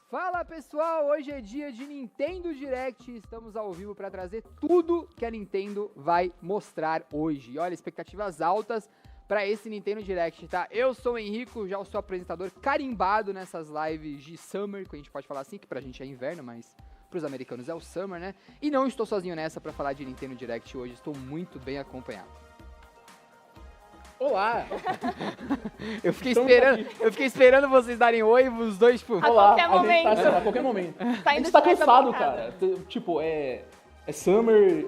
Fala pessoal, hoje é dia de Nintendo Direct, estamos ao vivo para trazer tudo que a Nintendo vai mostrar hoje. E olha, expectativas altas para esse Nintendo Direct, tá? Eu sou o Henrico, já sou apresentador carimbado nessas lives de Summer, que a gente pode falar assim, que pra gente é inverno, mas pros americanos é o Summer, né? E não estou sozinho nessa para falar de Nintendo Direct hoje, estou muito bem acompanhado. Olá! Eu fiquei esperando vocês darem oi, os dois, tipo... Olá, qualquer momento. A qualquer momento. Tá A indo gente tá de cabeça cansado, bancada. cara. Tipo, é Summer,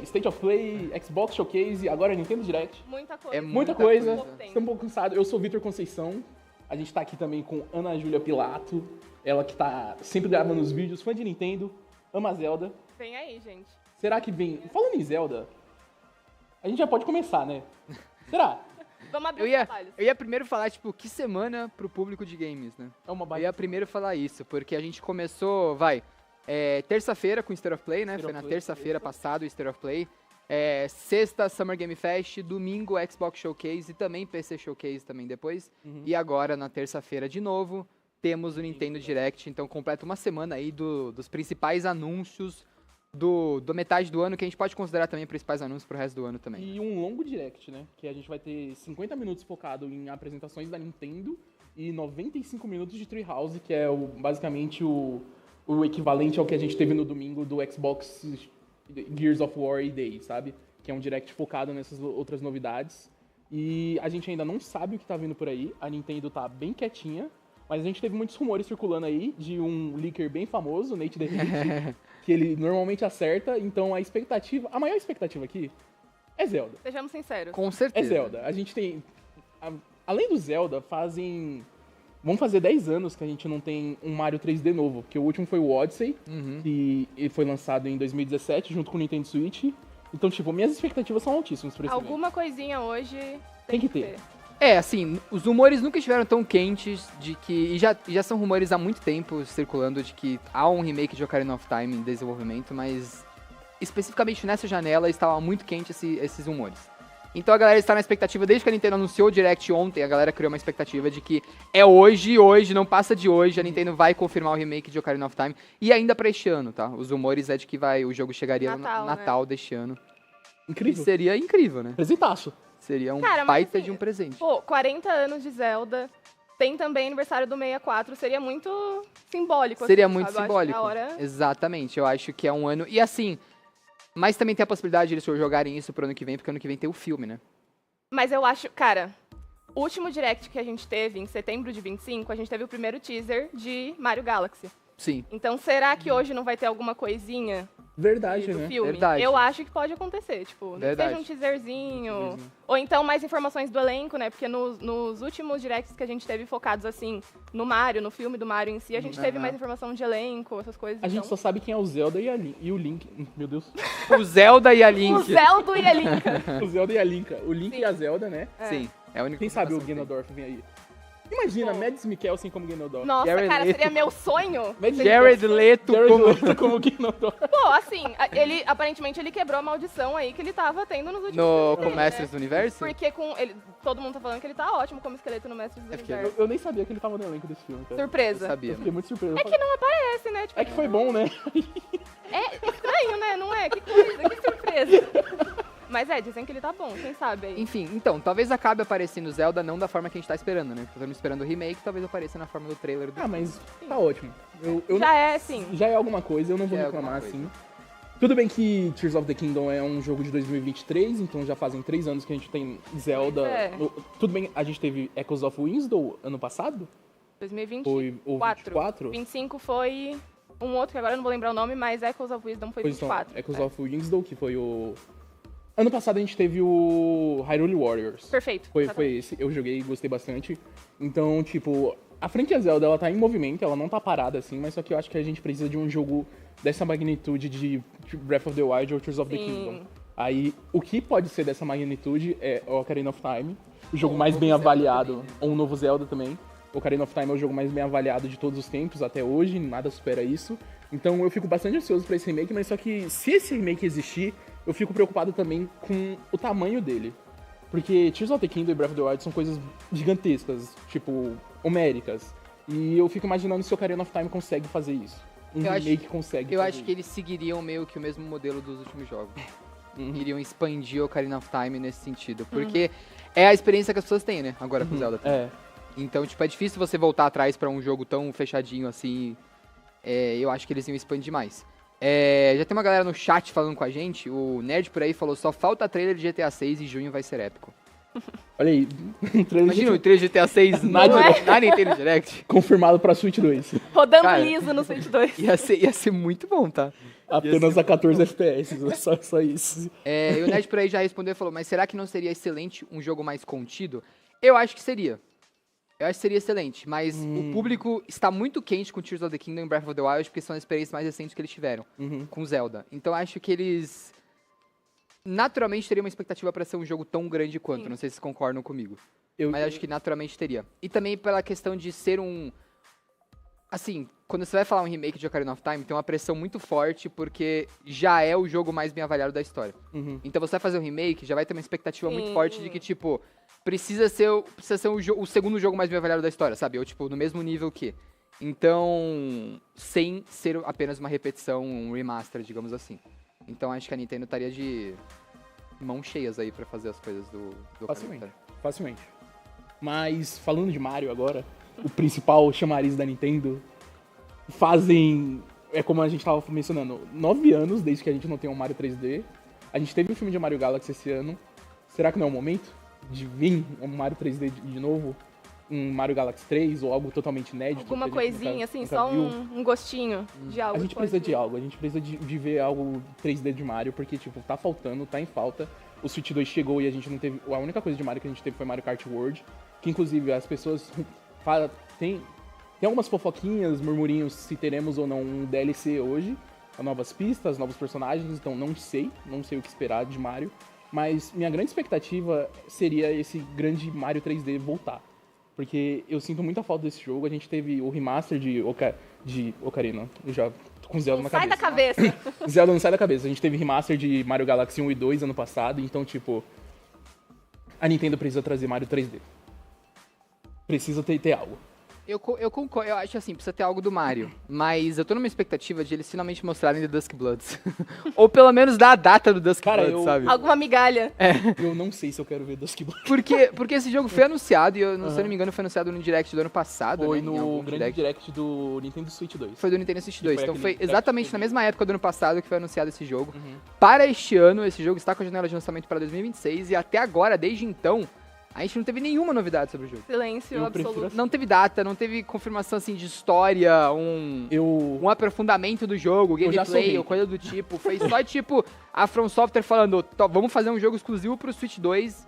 State of Play, Xbox Showcase, agora Nintendo Direct. Muita coisa. É Muita coisa. Pouco tempo. Estamos um pouco cansados. Eu sou o Vitor Conceição. A gente tá aqui também com Ana Júlia Pilato. Ela que tá sempre gravando os vídeos, fã de Nintendo, ama Zelda. Vem aí, gente. Será que vem... Falando em Zelda, a gente já pode começar, né? Será? Vamos abrir Eu os ia, detalhes. eu ia primeiro falar, tipo, que semana pro público de games, né? É uma Eu baita... ia primeiro falar isso, porque a gente começou, terça-feira com o State of Play, né? State Foi of na Play, terça-feira isso. passada o State of Play. Sexta, Summer Game Fest, domingo, Xbox Showcase e também PC Showcase também depois. Uhum. E agora, na terça-feira de novo, temos o Nintendo Direct, então completa uma semana aí dos principais anúncios do metade do ano, que a gente pode considerar também principais anúncios pro resto do ano também. E um longo direct, né? Que a gente vai ter 50 minutos focado em apresentações da Nintendo e 95 minutos de Treehouse, que é basicamente o equivalente ao que a gente teve no domingo do Xbox Gears of War Day, sabe? Que é um direct focado nessas outras novidades. E a gente ainda não sabe o que tá vindo por aí. A Nintendo tá bem quietinha. Mas a gente teve muitos rumores circulando aí de um leaker bem famoso, Nate DeVito, que ele normalmente acerta. Então a maior expectativa aqui é Zelda. Sejamos sinceros. Com É certeza. Zelda. A gente tem... Além do Zelda, vão fazer 10 anos que a gente não tem um Mario 3D novo. Porque o último foi o Odyssey, Uhum. que ele foi lançado em 2017, junto com o Nintendo Switch. Então, tipo, minhas expectativas são altíssimas pra esse evento. Alguma coisinha hoje Tem que ter. Assim, os rumores nunca estiveram tão quentes de que... E já são rumores há muito tempo circulando de que há um remake de Ocarina of Time em desenvolvimento, mas especificamente nessa janela estava muito quente esses rumores. Então a galera está na expectativa, desde que a Nintendo anunciou o Direct ontem, a galera criou uma expectativa de que é hoje, não passa de hoje, a Nintendo vai confirmar o remake de Ocarina of Time, e ainda pra este ano, tá? Os rumores é de que o jogo chegaria no Natal deste ano. Incrível. E seria incrível, né? Presentaço. Seria um Cara, mas baita assim, de um presente. Pô, 40 anos de Zelda. Tem também aniversário do 64. Seria muito simbólico. Seria assim, muito sabe? Eu simbólico. acho que a hora... Exatamente, eu acho que é um ano... E assim, mas também tem a possibilidade de eles jogarem isso pro ano que vem, porque ano que vem tem o filme, né? Mas eu acho, cara, o último direct que a gente teve, em setembro de 25, a gente teve o primeiro teaser de Mario Galaxy. Sim. Então, será que hoje não vai ter alguma coisinha Verdade, do né? filme? Verdade. Eu acho que pode acontecer, tipo, nem que Verdade. seja um teaserzinho, ou então mais informações do elenco, né? Porque nos últimos directs que a gente teve focados, assim, no Mario, no filme do Mario em si, a gente teve mais informação de elenco, essas coisas. A gente só sabe quem é o Zelda e o Link. Meu Deus. O Zelda e a Link. O Zelda e a Link. O Zelda e a Linka. O Link Sim. e a Zelda, né? Sim, é a única Quem sabe o informação que tem. Ganondorf vem aí. Imagina, Pô. Mads Mikkelsen como Ganondorf. Nossa, Jared cara, Leto. seria meu sonho. Mads Jared Leto Jared como... Leto como Ganondorf. Pô, assim, aparentemente ele quebrou a maldição aí que ele tava tendo nos últimos No filmes, com Mestres do Universo? Porque todo mundo tá falando que ele tá ótimo como esqueleto no Mestres do porque Universo. Eu nem sabia que ele tava no elenco desse filme, cara. Eu Surpresa. sabia. Eu fiquei muito surpreso. É que não aparece, né? Tipo, É que foi bom, né? é estranho, né? Não é? Que coisa, que surpresa. Mas dizem que ele tá bom, quem sabe aí. Enfim, então, talvez acabe aparecendo Zelda não da forma que a gente tá esperando, né? Estamos esperando o remake, talvez apareça na forma do trailer do... Ah, mas tá ótimo. Eu Já é, sim. Já é alguma coisa, eu não vou Já é reclamar alguma coisa. assim. Tudo bem que Tears of the Kingdom é um jogo de 2023, então já fazem 3 anos que a gente tem Zelda. Pois é. Tudo bem, a gente teve Echoes of Wisdom ano passado? 2024. Foi o 24? 25 foi um outro que agora eu não vou lembrar o nome, mas Echoes of Wisdom foi Pois então, 24. Echoes of Wisdom, que foi o... Ano passado a gente teve o Hyrule Warriors. Perfeito. Foi exatamente. esse, eu joguei e gostei bastante. Então, tipo, a franquia Zelda, ela tá em movimento, ela não tá parada assim, mas só que eu acho que a gente precisa de um jogo dessa magnitude de Breath of the Wild ou Tears of the Sim. Kingdom. Aí, o que pode ser dessa magnitude é o Ocarina of Time, o jogo Ou mais o bem novo Zelda avaliado, também, né? ou o novo Zelda também. O Ocarina of Time é o jogo mais bem avaliado de todos os tempos até hoje, nada supera isso. Então eu fico bastante ansioso pra esse remake, mas só que se esse remake existir, eu fico preocupado também com o tamanho dele. Porque Tears of the Kingdom e Breath of the Wild são coisas gigantescas, tipo, homéricas. E eu fico imaginando se o Ocarina of Time consegue fazer isso. Remake consegue Eu fazer acho que eles seguiriam meio que o mesmo modelo dos últimos jogos. Iriam expandir o Ocarina of Time nesse sentido. Porque é a experiência que as pessoas têm, né? Agora com Zelda. Então, tipo, é difícil você voltar atrás pra um jogo tão fechadinho assim. Eu acho que eles iam expandir mais. Já tem uma galera no chat falando com a gente. O Nerd por aí falou, só falta trailer de GTA 6 e junho vai ser épico. Olha aí. Imagina o trailer de GTA 6 na Nintendo Direct. Confirmado pra Switch 2. Rodando liso no Switch 2. Ia ser muito bom, tá? Apenas a 14 FPS, só isso. E o Nerd por aí já respondeu e falou, mas será que não seria excelente um jogo mais contido? Eu acho que seria. Eu acho que seria excelente, mas o público está muito quente com Tears of the Kingdom e Breath of the Wild, porque são as experiências mais recentes que eles tiveram com Zelda. Então acho que eles naturalmente teriam uma expectativa para ser um jogo tão grande quanto. Não sei se vocês concordam comigo. Mas acho que naturalmente teria. E também pela questão de ser um... Assim, quando você vai falar um remake de Ocarina of Time, tem uma pressão muito forte, porque já é o jogo mais bem avaliado da história. Então você vai fazer um remake, já vai ter uma expectativa muito forte de que, tipo, precisa ser o segundo jogo mais bem avaliado da história, sabe? Ou, tipo, no mesmo nível que. Então, sem ser apenas uma repetição, um remaster, digamos assim. Então acho que a Nintendo estaria de mãos cheias aí pra fazer as coisas do Facilmente. Mas, falando de Mario agora, o principal chamariz da Nintendo, como a gente tava mencionando, 9 anos desde que a gente não tem um Mario 3D. A gente teve um filme de Mario Galaxy esse ano. Será que não é o momento de vir um Mario 3D de novo? Um Mario Galaxy 3 ou algo totalmente inédito? Alguma coisinha, assim, só um gostinho de algo. A gente precisa de algo, a gente precisa de ver algo 3D de Mario, porque, tipo, tá faltando, tá em falta. O Switch 2 chegou e a gente não teve... A única coisa de Mario que a gente teve foi Mario Kart World, que, inclusive, as pessoas falam... Tem algumas fofoquinhas, murmurinhos se teremos ou não um DLC hoje, novas pistas, novos personagens, então não sei o que esperar de Mario, mas minha grande expectativa seria esse grande Mario 3D voltar. Porque eu sinto muita falta desse jogo. A gente teve o remaster de Ocarina. Eu já tô com Zelda na cabeça. Sai da cabeça. Zelda não sai da cabeça. A gente teve remaster de Mario Galaxy 1 e 2 ano passado. Então, tipo, a Nintendo precisa trazer Mario 3D. Precisa ter algo. Eu concordo, eu acho assim, precisa ter algo do Mario, mas eu tô numa expectativa de eles finalmente mostrarem The Dusk Bloods. Ou pelo menos dar a data do Dusk Bloods, sabe? Alguma migalha. Eu não sei se eu quero ver Dusk Bloods. Porque esse jogo foi anunciado, e se eu não me engano foi anunciado no Direct do ano passado, foi né? No grande direct do Nintendo Switch 2. Foi do Nintendo Switch 2, então foi exatamente na mesma época do ano passado que foi anunciado esse jogo. Para este ano, esse jogo está com a janela de lançamento para 2026, e até agora, desde então... A gente não teve nenhuma novidade sobre o jogo. Silêncio absoluto. Não teve data, não teve confirmação assim de história, um aprofundamento do jogo, gameplay ou coisa do tipo. Foi só tipo a From Software falando, vamos fazer um jogo exclusivo pro Switch 2.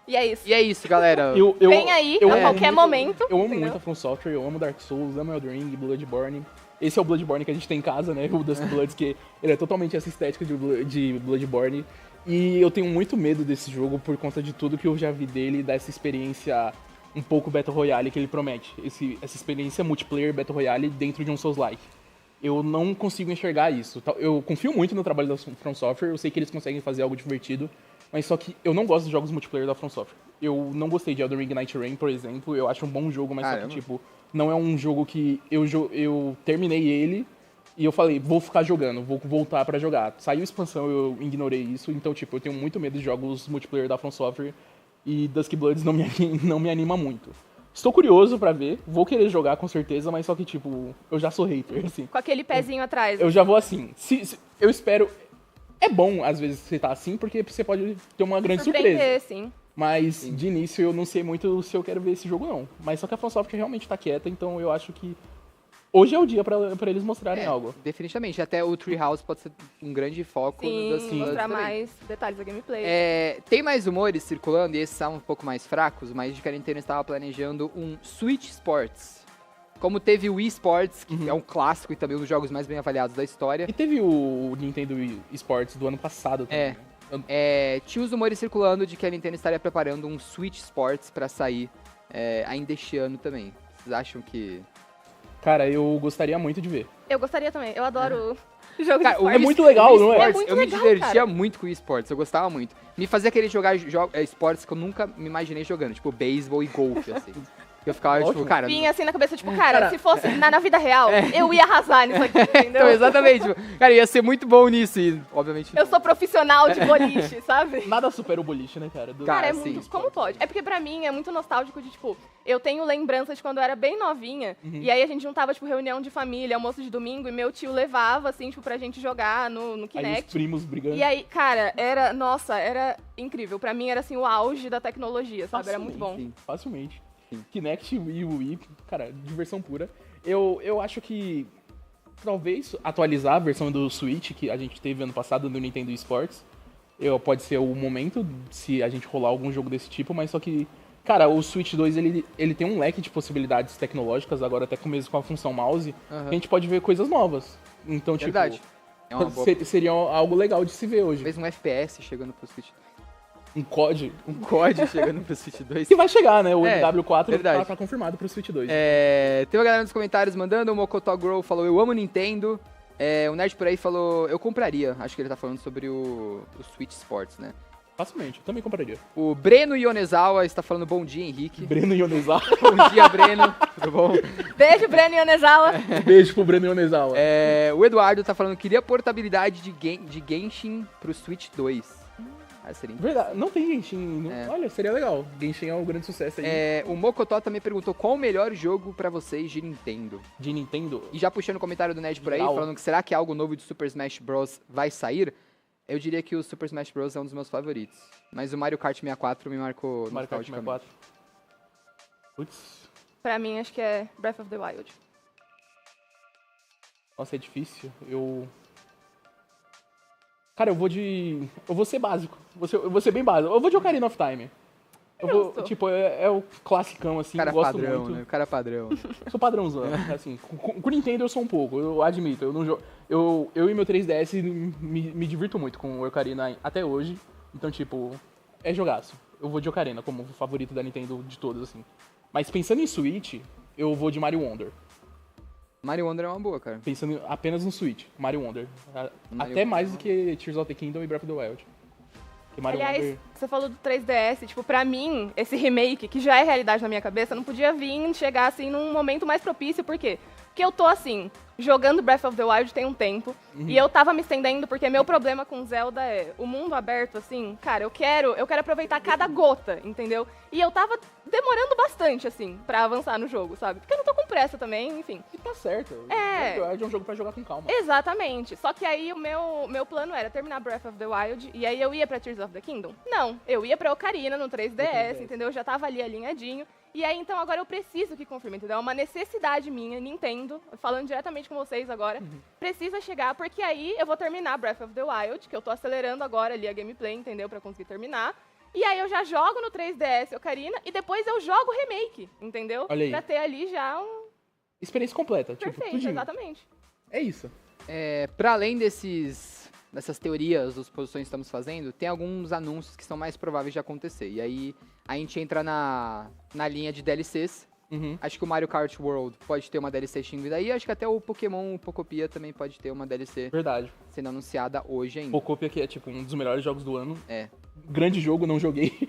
E é isso. E é isso, galera. Vem aí, a qualquer momento. Eu amo muito a From Software, eu amo Dark Souls, amo Elden Ring, Bloodborne. Esse é o Bloodborne que a gente tem em casa, né? O Dusk Bloods, que ele é totalmente essa estética de Bloodborne. E eu tenho muito medo desse jogo por conta de tudo que eu já vi dele, dessa experiência um pouco Battle Royale que ele promete. Essa experiência multiplayer Battle Royale dentro de um Souls-like. Eu não consigo enxergar isso. Eu confio muito no trabalho da From Software, eu sei que eles conseguem fazer algo divertido, mas só que eu não gosto de jogos multiplayer da From Software. Eu não gostei de Elden Ring Night Rain, por exemplo, eu acho um bom jogo, mas só que, tipo, não é um jogo que eu terminei ele... E eu falei, vou ficar jogando, vou voltar pra jogar. Saiu a expansão, eu ignorei isso. Então, tipo, eu tenho muito medo de jogos multiplayer da From Software. E Dusk Bloods não me anima muito. Estou curioso pra ver, vou querer jogar com certeza, mas só que, tipo, eu já sou hater, assim. Com aquele pezinho atrás. Eu já vou assim. Eu espero... É bom, às vezes, você tá assim, porque você pode ter uma grande surpresa. Sim. Mas, de início, eu não sei muito se eu quero ver esse jogo, não. Mas só que a From Software realmente tá quieta, então eu acho que... Hoje é o dia pra eles mostrarem algo. Definitivamente. Até o Treehouse pode ser um grande foco. Mostrar mais detalhes da gameplay. Tem mais rumores circulando, e esses são um pouco mais fracos, mas de que a Nintendo estava planejando um Switch Sports. Como teve o Wii Sports, que é um clássico e também um dos jogos mais bem avaliados da história. E teve o Nintendo Wii Sports do ano passado também. Tinha os rumores circulando de que a Nintendo estaria preparando um Switch Sports pra sair ainda este ano também. Vocês acham que... Cara, eu gostaria muito de ver. Eu gostaria também. Eu adoro Jogo Cara, de É esporte. muito legal, não é? É muito eu me legal, divertia cara. muito com esportes, eu gostava muito. Me fazia querer jogar esportes que eu nunca me imaginei jogando, tipo beisebol e golfe, assim. Eu ficava, tipo, Ótimo. cara... Vinha assim na cabeça, tipo, cara, Cara, se fosse na vida real, eu ia arrasar nisso aqui, entendeu? Então, exatamente. Tipo, cara, ia ser muito bom nisso e, obviamente... Eu sou profissional de boliche, sabe? Nada supera o boliche, né, cara? Cara, é sim. muito. Como pode? É porque pra mim é muito nostálgico de, tipo, eu tenho lembrança de quando eu era bem novinha. E aí a gente juntava, tipo, reunião de família, almoço de domingo, e meu tio levava, assim, tipo, pra gente jogar no Aí os Kinect. primos brigando. E aí, cara, era incrível. Pra mim era, assim, o auge da tecnologia, sabe? Era muito bom. Sim. Facilmente. Sim. Kinect e Wii, cara, diversão pura. Eu acho que talvez atualizar a versão do Switch que a gente teve ano passado do Nintendo Sports pode ser o momento se a gente rolar algum jogo desse tipo, mas só que, cara, o Switch 2 ele tem um leque de possibilidades tecnológicas, agora até mesmo com a função mouse, que a gente pode ver coisas novas. Então, Verdade. tipo, É uma boa... seria algo legal de se ver hoje. Talvez um FPS chegando pro Switch 2. Um COD. Um COD chegando pro Switch 2. Que vai chegar, né? O É, MW4 verdade. tá confirmado pro Switch 2. Tem uma galera nos comentários mandando, o Mokotó Grow falou, eu amo Nintendo. O Nerd por aí falou, eu compraria. Acho que ele tá falando sobre o Switch Sports, né? Facilmente, eu também compraria. O Breno Ionezawa está falando, bom dia, Henrique. Breno Ionezawa. Bom dia, Breno. Tudo bom? Beijo, Breno Yonezawa. Beijo pro Breno Ionezawa. O Eduardo tá falando, queria portabilidade de Genshin pro Switch 2. Seria Verdade, não tem Genshin. É. Olha, seria legal. Genshin é um grande sucesso aí. O Mokotó também perguntou qual o melhor jogo pra vocês de Nintendo. De Nintendo. E já puxando o comentário do Nerd por aí, Geral. falando que será que algo novo de Super Smash Bros. Vai sair? Eu diria que o Super Smash Bros. É um dos meus favoritos. Mas o Mario Kart 64 me marcou Mario Kart nostalgicamente. 64. Putz. Pra mim, acho que é Breath of the Wild. Nossa, é difícil. Cara, eu vou ser básico. Eu vou ser bem básico. Eu vou de Ocarina of Time. Justo. Tipo, é o classicão, assim, Cara gosto padrão, muito. né? Cara padrão. Sou padrãozão, assim. Com Nintendo eu sou um pouco, eu admito. Eu não jogo. Eu e meu 3DS me divirto muito com o Ocarina até hoje. Então, tipo, é jogaço. Eu vou de Ocarina como favorito da Nintendo de todos, assim. Mas pensando em Switch, eu vou de Mario Wonder. Mario Wonder é uma boa, cara. Pensando apenas no Switch, Mario Wonder. Mario Até Wonder. mais do que Tears of the Kingdom e Breath of the Wild. Porque Mario Aliás, Wonder... você falou do 3DS, tipo, pra mim, esse remake, que já é realidade na minha cabeça, não podia chegar, assim, num momento mais propício, por quê? Porque eu tô, assim, jogando Breath of the Wild tem um tempo, e eu tava me estendendo, porque meu problema com Zelda é o mundo aberto, assim, cara, eu quero aproveitar cada gota, entendeu? E eu tava demorando bastante, assim, pra avançar no jogo, sabe? Porque eu não tô com pressa também, enfim. E tá certo. É. Breath of the Wild é um jogo pra jogar com calma. Exatamente. Só que aí o meu plano era terminar Breath of the Wild e aí eu ia pra Tears of the Kingdom? Não, eu ia pra Ocarina no 3DS, entendeu? Eu já tava ali alinhadinho. E aí, então, agora eu preciso que confirme, entendeu? É uma necessidade minha, Nintendo, falando diretamente com vocês agora, precisa chegar, porque aí eu vou terminar Breath of the Wild, que eu tô acelerando agora ali a gameplay, entendeu? Pra conseguir terminar. E aí eu já jogo no 3DS Ocarina e depois eu jogo o remake, entendeu? Olha aí. Pra ter ali já um... Experiência completa. Tipo, Perfeito, tudinho. exatamente. É isso. Pra além dessas teorias, das posições que estamos fazendo, tem alguns anúncios que são mais prováveis de acontecer. E aí a gente entra na linha de DLCs. Acho que o Mario Kart World pode ter uma DLC xinguida aí. Acho que até o Pokémon Pocopia também pode ter uma DLC Verdade. sendo anunciada hoje ainda. Pocopia que é, tipo, um dos melhores jogos do ano. É. Grande jogo, não joguei.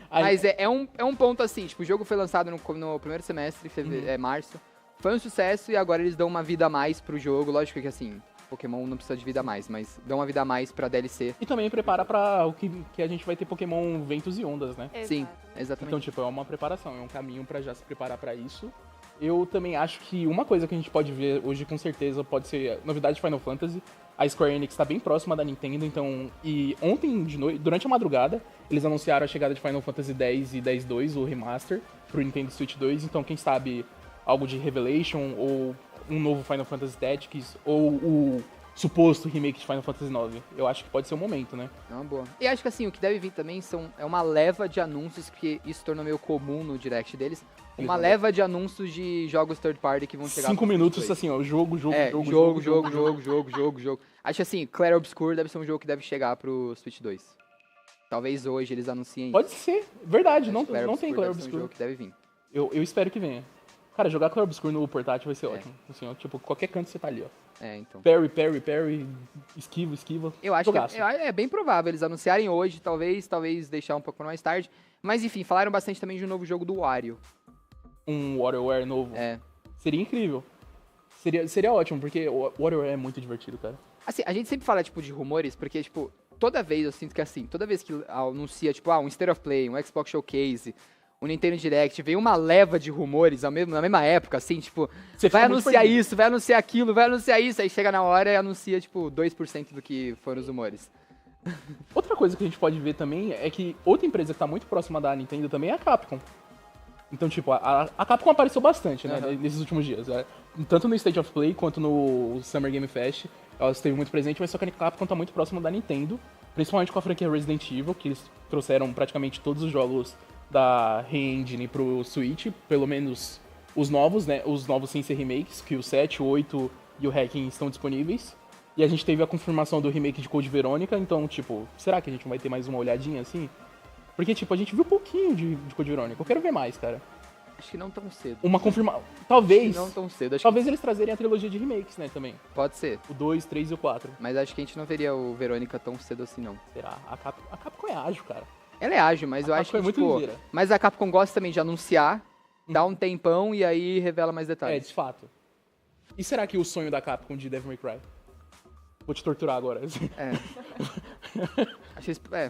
Mas é um ponto assim, tipo, o jogo foi lançado no primeiro semestre, março. Foi um sucesso e agora eles dão uma vida a mais pro jogo. Lógico que assim, Pokémon não precisa de vida a mais, mas dão uma vida a mais pra DLC. E também prepara pra o que a gente vai ter Pokémon Ventos e Ondas, né? Sim, Exato. exatamente. Então, tipo, é uma preparação, é um caminho pra já se preparar pra isso. Eu também acho que uma coisa que a gente pode ver hoje com certeza pode ser novidade de Final Fantasy. A Square Enix tá bem próxima da Nintendo, então... E ontem, de noite, durante a madrugada, eles anunciaram a chegada de Final Fantasy X e X-2, o remaster, pro Nintendo Switch 2. Então, quem sabe algo de Revelation, ou um novo Final Fantasy Tactics, ou o suposto remake de Final Fantasy IX. Eu acho que pode ser o momento, né? É uma boa. E acho que assim, o que deve vir também é uma leva de anúncios, que isso tornou meio comum no direct deles. Uma leva de anúncios de jogos third party que vão chegar... 5 pro minutos, Switch. assim, ó, jogo. Jogo. Acho assim, Clair Obscur deve ser um jogo que deve chegar pro Switch 2. Talvez hoje eles anunciem. Pode ser, verdade, Acho não que Clair tem Obscur Clair deve ser um Obscur. jogo que deve vir. Eu espero que venha. Cara, jogar Claro Obscur no portátil vai ser ótimo. Assim, ó, tipo, qualquer canto você tá ali, ó. Então. Parry, esquiva. Eu acho que é bem provável eles anunciarem hoje, talvez deixar um pouco mais tarde. Mas enfim, falaram bastante também de um novo jogo do Wario. Um WarioWare novo. Seria incrível. Seria ótimo, porque o WarioWare é muito divertido, cara. Assim, a gente sempre fala, tipo, de rumores, porque, tipo, toda vez eu sinto que, assim, toda vez que anuncia, tipo, um State of Play, um Xbox Showcase, um Nintendo Direct, vem uma leva de rumores na mesma época, assim, tipo, vai anunciar isso, vai anunciar aquilo, vai anunciar isso, aí chega na hora e anuncia, tipo, 2% do que foram os rumores. Outra coisa que a gente pode ver também é que outra empresa que tá muito próxima da Nintendo também é a Capcom. Então, tipo, a Capcom apareceu bastante, né, nesses últimos dias. Tanto no State of Play quanto no Summer Game Fest, ela esteve muito presente, mas só que a Capcom tá muito próxima da Nintendo, principalmente com a franquia Resident Evil, que eles trouxeram praticamente todos os jogos da Re-Engine pro Switch, pelo menos os novos, né? Os novos sem ser remakes, que o 7, o 8 e o Hacking estão disponíveis. E a gente teve a confirmação do remake de Code Verônica, então, tipo, será que a gente vai ter mais uma olhadinha assim? Porque, tipo, a gente viu pouquinho de Code Verônica. Eu quero ver mais, cara. Acho que não tão cedo. Uma confirmação. Talvez. Não tão cedo. Talvez eles trazerem a trilogia de remakes, né, também. Pode ser. O 2, 3 e o 4. Mas acho que a gente não veria o Verônica tão cedo assim, não. Será? A Capcom é ágil, cara. Ela é ágil, mas eu acho que, muito tipo... ligeira. Mas a Capcom gosta também de anunciar, dá um tempão e aí revela mais detalhes. De fato. E será que o sonho da Capcom de Devil May Cry? Vou te torturar agora.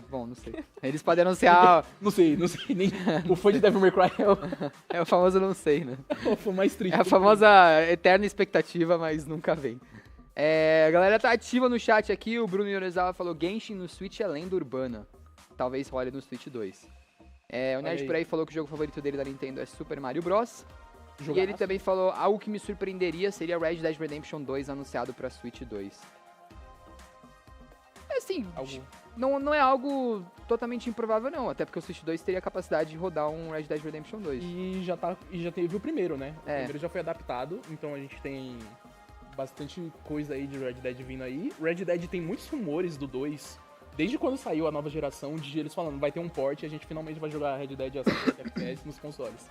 Bom, não sei. Eles podem anunciar... Não sei. Nem... O fã de Devil May Cry é o famoso não sei, né? É o fã mais triste. É a famosa eterna expectativa, mas nunca vem. A galera tá ativa no chat aqui. O Bruno Yonezawa falou: Genshin no Switch é lenda urbana. Talvez role no Switch 2. O Nerd por aí falou que o jogo favorito dele da Nintendo é Super Mario Bros. Jogaço. E ele também falou: algo que me surpreenderia seria Red Dead Redemption 2 anunciado pra Switch 2. Assim, não é algo totalmente improvável, não. Até porque o Switch 2 teria a capacidade de rodar um Red Dead Redemption 2. E já teve o primeiro, né? O primeiro já foi adaptado, então a gente tem bastante coisa aí de Red Dead vindo aí. Red Dead tem muitos rumores do 2, desde quando saiu a nova geração, de eles falando, vai ter um port e a gente finalmente vai jogar Red Dead a 60 FPS nos consoles.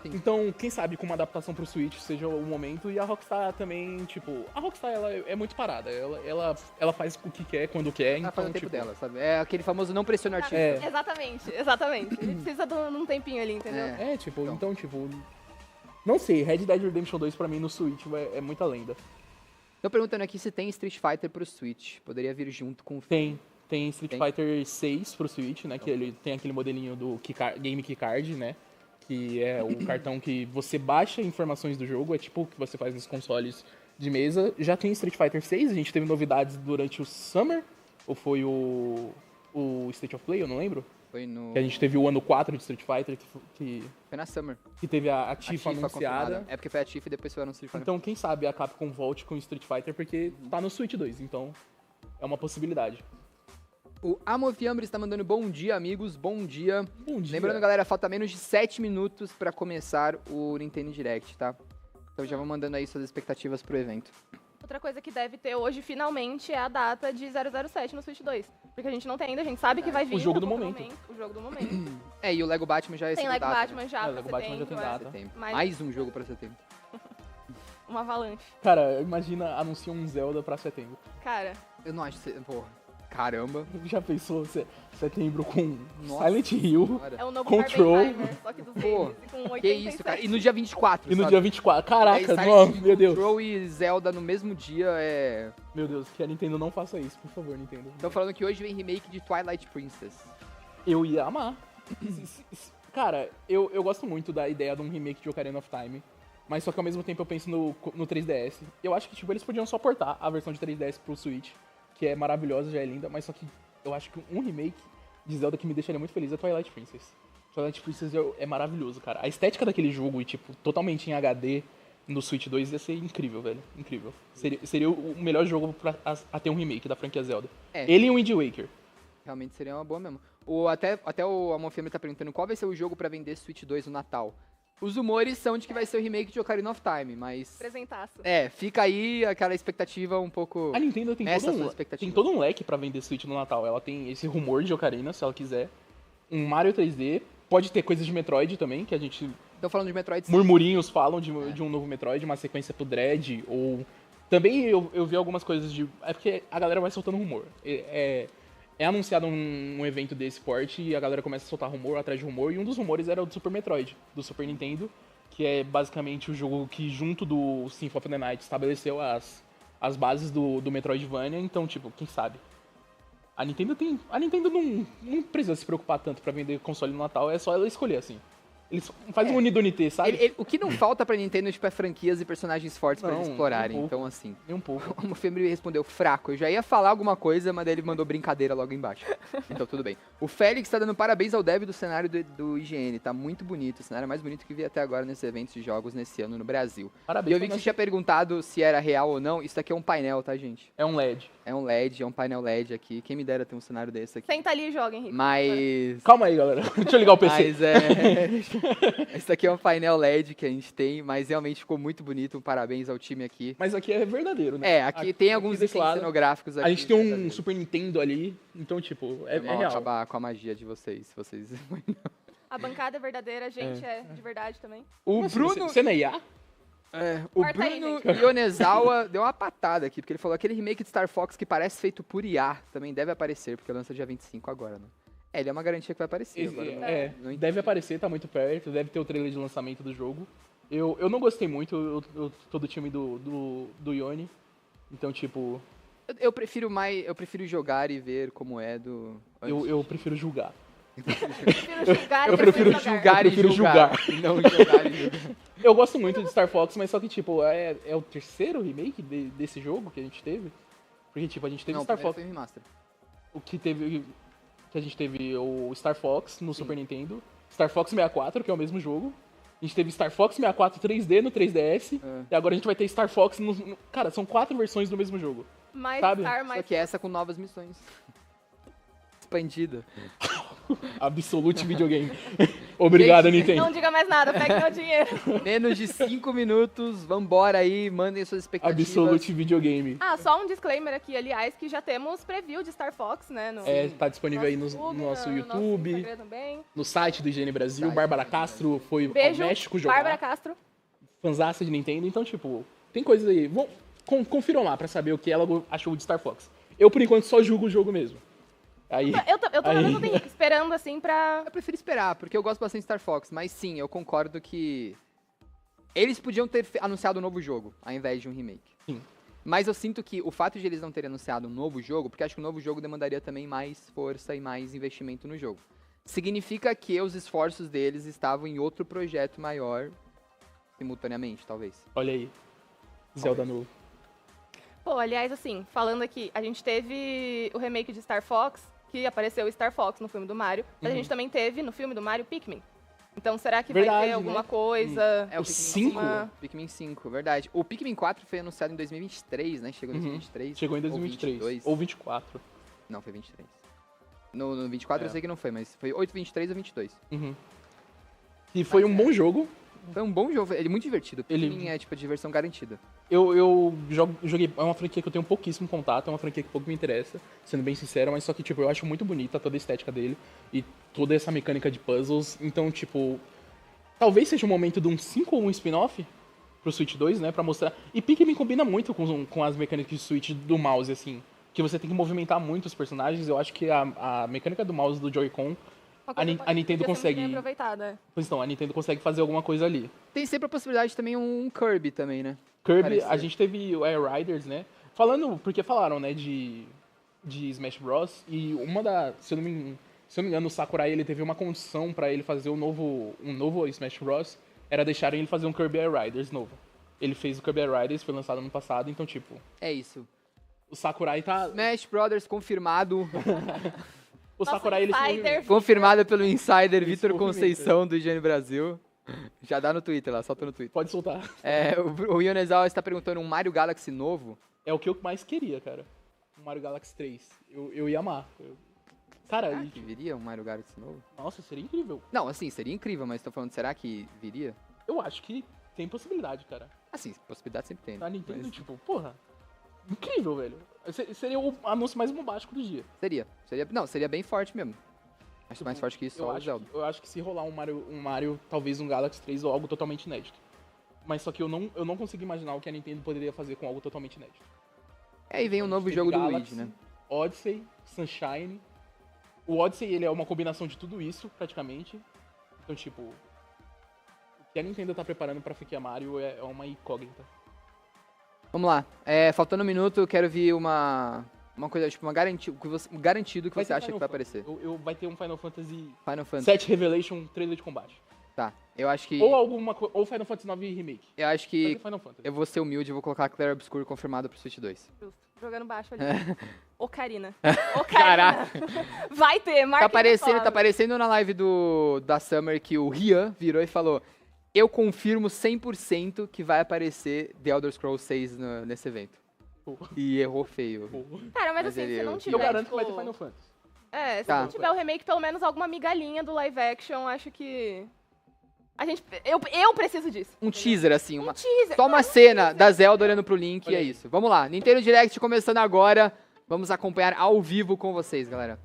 Sim. Então, quem sabe com uma adaptação pro Switch seja o momento. E a Rockstar também, tipo... A Rockstar, ela é muito parada. Ela faz o que quer, quando quer. Ela então, faz o tempo dela, sabe? É aquele famoso não pressiona o artista. Exatamente. Ele precisa de um tempinho ali, entendeu? Então, não sei, Red Dead Redemption 2 pra mim no Switch é muita lenda. Tô perguntando aqui se tem Street Fighter pro Switch. Poderia vir junto com o... Tem Street Fighter 6 pro Switch, né? Que ele tem aquele modelinho do Game Keycard, né? Que é o cartão que você baixa informações do jogo, é tipo o que você faz nos consoles de mesa. Já tem Street Fighter 6, a gente teve novidades durante o Summer, ou foi o State of Play, eu não lembro. Foi no... Que a gente teve o ano 4 de Street Fighter, Foi na Summer. Que teve a Tifa anunciada. Confirmada. É porque foi a Tifa e depois foi no Street Fighter. Então quem sabe a Capcom volte com o Street Fighter, porque tá no Switch 2, então é uma possibilidade. O Amofiambres está mandando bom dia, amigos, bom dia. Bom dia. Lembrando, galera, falta menos de 7 minutos para começar o Nintendo Direct, tá? Então já vão mandando aí suas expectativas pro evento. Outra coisa que deve ter hoje, finalmente, é a data de 007 no Switch 2. Porque a gente não tem ainda, a gente sabe que vai vir. O jogo do momento. O jogo do momento. E o Lego Batman já é Tem Lego Batman já o Lego Batman já tem data. Mais um jogo pra setembro. Uma avalanche. Cara, imagina, anunciam um Zelda pra setembro. Cara. Eu não acho que... Porra. Caramba. Já pensou setembro com Silent Hill, é o novo Control, só que dos games, com 87. Que isso, cara. E no dia 24, dia 24. Caraca, meu Deus. Control e Zelda no mesmo dia é... Meu Deus, que a Nintendo não faça isso, por favor, Nintendo. Estão falando que hoje vem remake de Twilight Princess. Eu ia amar. Cara, eu gosto muito da ideia de um remake de Ocarina of Time. Mas só que ao mesmo tempo eu penso no 3DS. Eu acho que tipo, eles podiam só portar a versão de 3DS pro Switch, que é maravilhosa, já é linda, mas só que eu acho que um remake de Zelda que me deixaria muito feliz é Twilight Princess. Twilight Princess é maravilhoso, cara. A estética daquele jogo e, tipo, totalmente em HD no Switch 2 ia ser incrível, velho. Incrível. Seria o melhor jogo a ter um remake da franquia Zelda. Ele e o Wind Waker. Realmente seria uma boa mesmo. Até o Amonfemi tá perguntando qual vai ser o jogo pra vender Switch 2 no Natal. Os rumores são de que vai ser o remake de Ocarina of Time, mas... Presentaço. Fica aí aquela expectativa um pouco... A Nintendo tem todo um leque pra vender Switch no Natal. Ela tem esse rumor de Ocarina, se ela quiser. Um Mario 3D. Pode ter coisas de Metroid também, que a gente Estão falando de Metroid sim. Murmurinhos falam de um novo Metroid, uma sequência pro Dread, ou... Também eu vi algumas coisas de... É porque a galera vai soltando rumor. É anunciado um evento desse porte e a galera começa a soltar rumor atrás de rumor, e um dos rumores era o do Super Metroid, do Super Nintendo, que é basicamente o jogo que, junto do Symphony of the Night, estabeleceu as bases do Metroidvania, então, tipo, quem sabe? A Nintendo não precisa se preocupar tanto pra vender console no Natal, é só ela escolher, assim. Eles fazem um Unidunité, sabe? O que não falta pra Nintendo, tipo, é franquias e personagens fortes pra eles explorarem. Nem um Então, assim... Nem um pouco. O Fembre respondeu fraco. Eu já ia falar alguma coisa, mas daí ele mandou brincadeira logo embaixo. Então, tudo bem. O Félix tá dando parabéns ao dev do cenário do IGN. Tá muito bonito. O cenário é mais bonito que vi até agora nesses eventos de jogos nesse ano no Brasil. Parabéns. E eu vi que você tinha perguntado se era real ou não. Isso aqui é um painel, tá, gente? É um LED. É um LED, é um painel LED aqui. Quem me dera ter um cenário desse aqui. Senta ali e joga, Henrique. Mas... Calma aí, galera. Deixa eu ligar o PC. Mas é... Isso aqui é um painel LED que a gente tem, mas realmente ficou muito bonito. Parabéns ao time aqui. Mas aqui é verdadeiro, né? É, aqui tem alguns itens cenográficos aqui. A gente tem um Super Nintendo ali, então, tipo, é real. Acabar com a magia de vocês, se vocês... A bancada é verdadeira, a gente é de verdade também. O Bruno... Você não é IA? O Corta aí, Bruno gente. Yonezawa deu uma patada aqui, porque ele falou aquele remake de Star Fox que parece feito por IA também deve aparecer, porque lança dia 25 agora, né? Ele é uma garantia que vai aparecer. Agora, não entendi. Deve aparecer, tá muito perto, deve ter o trailer de lançamento do jogo. Eu não gostei muito, eu tô do time do Yone, então, tipo... Eu prefiro jogar e ver como é do... Eu prefiro julgar. Eu prefiro julgar e prefiro julgar. E não jogar e julgar. Eu gosto muito de Star Fox, mas só que, tipo, é o terceiro remake desse jogo que a gente teve? Porque, tipo, a gente teve Não, Star primeiro Fox... foi remaster. O que teve... Que a gente teve o Star Fox no Super Nintendo, Star Fox 64, que é o mesmo jogo. A gente teve Star Fox 64 3D no 3DS, e agora a gente vai ter Star Fox no... Cara, são 4 versões do mesmo jogo. Mais sabe? Star, Só mais... que essa com novas missões. Expandida. Absolute videogame. Obrigado, Gente, Nintendo. Não diga mais nada, pegue meu dinheiro. Menos de 5 minutos, vambora aí, mandem suas expectativas. Absolute videogame. Só um disclaimer aqui, aliás, que já temos preview de Star Fox, né? Tá disponível aí no nosso YouTube, Instagram também. no site do IGN Brasil. Site Bárbara Castro foi Beijo, ao México jogar. Bárbara Castro. Fanzaça de Nintendo, então, tipo, tem coisas aí. Confiram lá pra saber o que ela achou de Star Fox. Eu, por enquanto, só julgo o jogo mesmo. Aí, Eu tô na mesma do Henrique, esperando, assim, pra... Eu prefiro esperar, porque eu gosto bastante de Star Fox, mas sim, eu concordo que eles podiam ter anunciado um novo jogo, ao invés de um remake. Sim. Mas eu sinto que o fato de eles não terem anunciado um novo jogo, porque acho que o novo jogo demandaria também mais força e mais investimento no jogo, significa que os esforços deles estavam em outro projeto maior, simultaneamente, talvez. olha aí. Zelda Novo. Pô, aliás, assim, falando aqui, a gente teve o remake de Star Fox, que apareceu o Star Fox no filme do Mario, mas a gente também teve no filme do Mario Pikmin. Então, será que vai Verdade, ter alguma né? coisa? É O 5? Pikmin 5, verdade. O Pikmin 4 foi anunciado em 2023, né? Chegou em 2023. Chegou em ou 2023. 22. Ou 24. Não, foi 23. No 24 eu sei que não foi, mas foi 8, 23 ou 22. E foi um bom jogo. Foi um bom jogo, ele é muito divertido. Ele- Pikmin é, tipo, diversão garantida. Eu joguei. É uma franquia que eu tenho pouquíssimo contato, é uma franquia que pouco me interessa, sendo bem sincero, mas só que, tipo, eu acho muito bonita toda a estética dele e toda essa mecânica de puzzles. Então, tipo, talvez seja o momento de um 5 ou um spin-off pro Switch 2, né, pra mostrar. E Pikmin combina muito com as mecânicas de Switch do mouse, assim, que você tem que movimentar muito os personagens. Eu acho que a mecânica do mouse do Joy-Con, Uma coisa a Nintendo podia ser muito bem consegue. aproveitada. Pois então, a Nintendo consegue fazer alguma coisa ali. Tem sempre a possibilidade também um Kirby também, né? Kirby, Parecer. a gente teve o Air Riders, né? Falando, porque falaram, né, de Smash Bros. E uma da, se eu não me engano, o Sakurai, ele teve uma condição pra ele fazer um novo Smash Bros. Era deixarem ele fazer um Kirby Air Riders novo. Ele fez o Kirby Air Riders, foi lançado ano passado, então, tipo, É isso. o Sakurai tá... Smash Brothers confirmado. O Sakurai, ele... Insider. Confirmado pelo insider Vitor movimento. Conceição do IGN Brasil. Já dá no Twitter lá, solta no Twitter. Pode soltar. O Yonezawa está perguntando um Mario Galaxy novo. É o que eu mais queria, cara. O Mario Galaxy 3. Eu ia amar. Cara, Será que viria um Mario Galaxy novo? nossa, seria incrível. Não, assim, seria incrível, mas tô falando, será que viria? Eu acho que tem possibilidade, cara. Assim, possibilidade sempre tem. né? A Nintendo, Mas tipo, porra, incrível, velho. Seria o anúncio mais bombástico do dia. seria. Não, seria bem forte mesmo. Acho mais forte que isso, só o Zelda. Eu acho que se rolar um Mario, talvez um Galaxy 3 ou algo totalmente inédito. Mas só que eu não consigo imaginar o que a Nintendo poderia fazer com algo totalmente inédito. Aí vem o novo jogo do Luigi, né? Odyssey, Sunshine. O Odyssey, ele é uma combinação de tudo isso, praticamente. Então, tipo, o que a Nintendo tá preparando pra franquia Mario é uma incógnita. Vamos lá. Faltando um minuto, eu quero ver uma coisa, tipo, garantido que você acha que vai aparecer. Vai ter um Final Fantasy VII Revelation trailer de combate. Tá, eu acho que... Ou Final Fantasy 9 Remake. Eu acho que Final Fantasy. eu vou ser humilde e vou colocar Clair Obscur confirmado pro Switch 2. Justo. Jogando baixo ali. Ocarina. Caraca. Vai ter, Tá aparecendo na live da Summer que o Rian virou e falou: eu confirmo 100% que vai aparecer The Elder Scrolls 6 nesse evento. E errou feio. Cara, mas assim, se não tiver, Eu garanto tipo... que vai ter Final Fantasy. Se não tiver o remake, pelo menos alguma migalhinha do live action, acho que... Eu preciso disso. Um teaser, assim. Um teaser. Só uma cena da Zelda olhando pro Link e é isso. Vamos lá. Nintendo Direct começando agora. Vamos acompanhar ao vivo com vocês, galera.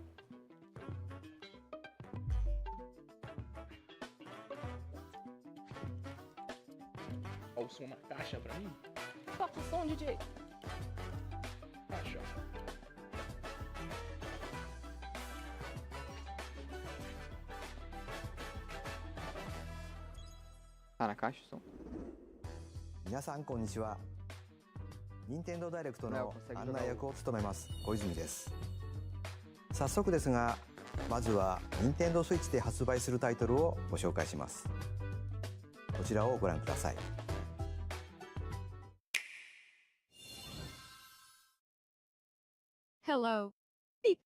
Olha o som na caixa pra mim. Toca o som, DJ. Caixa. Tá na caixa o som? 皆さんこんにちは。任天堂ダイレクトの案内役を務めます小泉です。早速ですが、まずは任天堂スイッチで発売するタイトルをご紹介します。こちらをご覧ください。Hello. Beep.